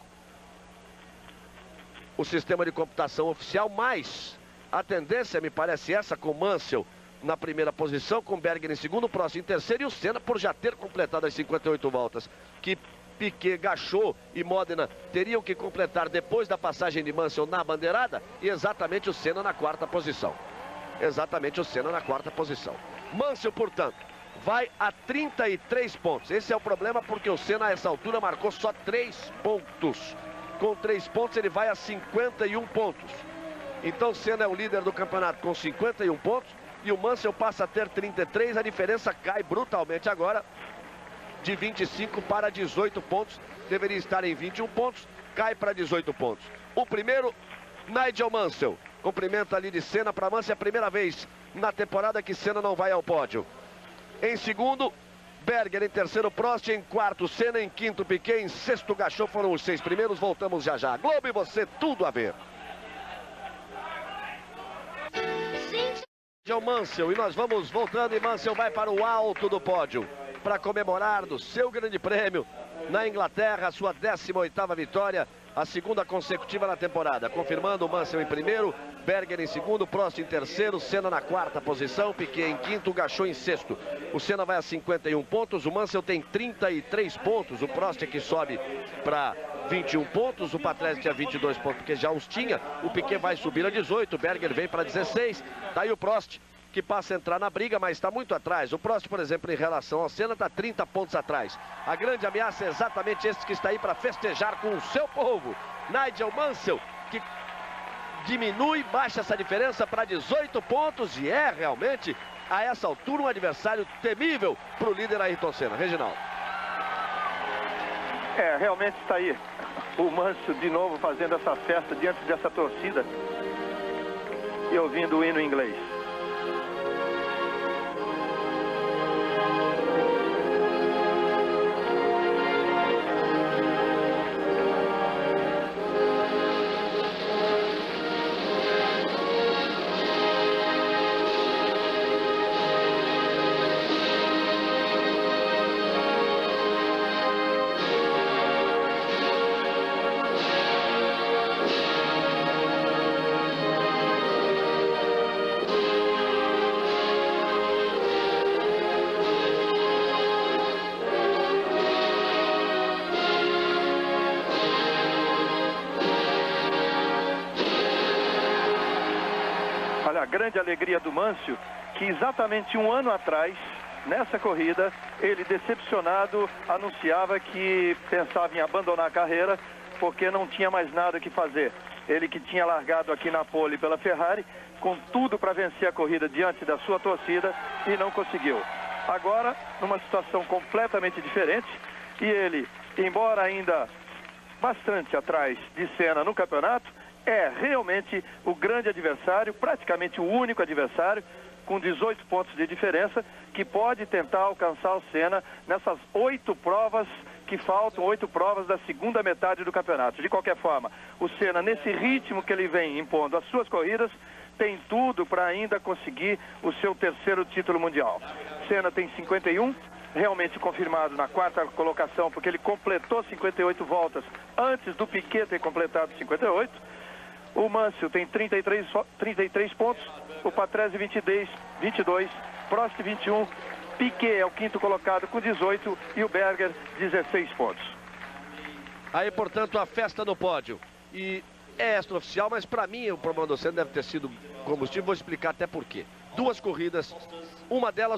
o sistema de computação oficial, mas a tendência me parece essa, com Mansell na primeira posição, com Berger em segundo, Prost em terceiro e o Senna por já ter completado as 58 voltas, que Piquet, Gachot e Modena teriam que completar depois da passagem de Mansell na bandeirada, e exatamente o Senna na quarta posição. Exatamente o Senna na quarta posição. Mansell, portanto, vai a 33 pontos. Esse é o problema, porque o Senna a essa altura marcou só 3 pontos. Com 3 pontos ele vai a 51 pontos. Então o Senna é o líder do campeonato com 51 pontos. e o Mansell passa a ter 33. A diferença cai brutalmente agora de 25 para 18 pontos. Deveria estar em 21 pontos, cai para 18 pontos. O primeiro, Nigel Mansell. Cumprimento ali de Senna para Mansell. É a primeira vez na temporada que Senna não vai ao pódio. Em segundo, Berger. Em terceiro, Prost. Em quarto, Senna. Em quinto, Piquet. Em sexto, Gachot. Foram os 6 primeiros. Voltamos já já. Globo e você, tudo a ver. Nigel Mansell. E nós vamos voltando. E Mansell vai para o alto do pódio para comemorar do seu grande prêmio na Inglaterra, sua 18ª vitória, a segunda consecutiva na temporada. Confirmando o Mansell em primeiro, Berger em segundo, Prost em terceiro, Senna na quarta posição, Piquet em quinto, Gachot em sexto. O Senna vai a 51 pontos, o Mansell tem 33 pontos, o Prost é que sobe para 21 pontos, o Patrese tinha 22 pontos porque já os tinha, o Piquet vai subir a 18, o Berger vem para 16, daí o Prost que passa a entrar na briga, mas está muito atrás. O Prost, por exemplo, em relação ao Senna, está 30 pontos atrás. A grande ameaça é exatamente esse que está aí para festejar com o seu povo. Nigel Mansell, que diminui, baixa essa diferença para 18 pontos e é realmente, a essa altura, um adversário temível para o líder Ayrton Senna. Reginaldo. Realmente está aí o Mansell de novo fazendo essa festa diante dessa torcida e ouvindo o hino em inglês. Olha, a grande alegria do Mansell, que exatamente um ano atrás, nessa corrida, ele decepcionado anunciava que pensava em abandonar a carreira porque não tinha mais nada que fazer. Ele que tinha largado aqui na pole pela Ferrari, com tudo para vencer a corrida diante da sua torcida e não conseguiu. Agora, numa situação completamente diferente, e ele, embora ainda bastante atrás de Senna no campeonato, é realmente o grande adversário, praticamente o único adversário, com 18 pontos de diferença, que pode tentar alcançar o Senna nessas 8 provas que faltam, 8 provas da segunda metade do campeonato. De qualquer forma, o Senna, nesse ritmo que ele vem impondo as suas corridas, tem tudo para ainda conseguir o seu terceiro título mundial. Senna tem 51, realmente confirmado na quarta colocação, porque ele completou 58 voltas antes do Piquet ter completado 58. O Mansell tem 33 pontos, o Patrese 22, Prost 21, Piquet é o quinto colocado com 18 e o Berger 16 pontos. Aí, portanto, a festa no pódio. E é extraoficial, mas para mim o problema do Senna deve ter sido combustível. Vou explicar até por quê. 2 corridas, uma delas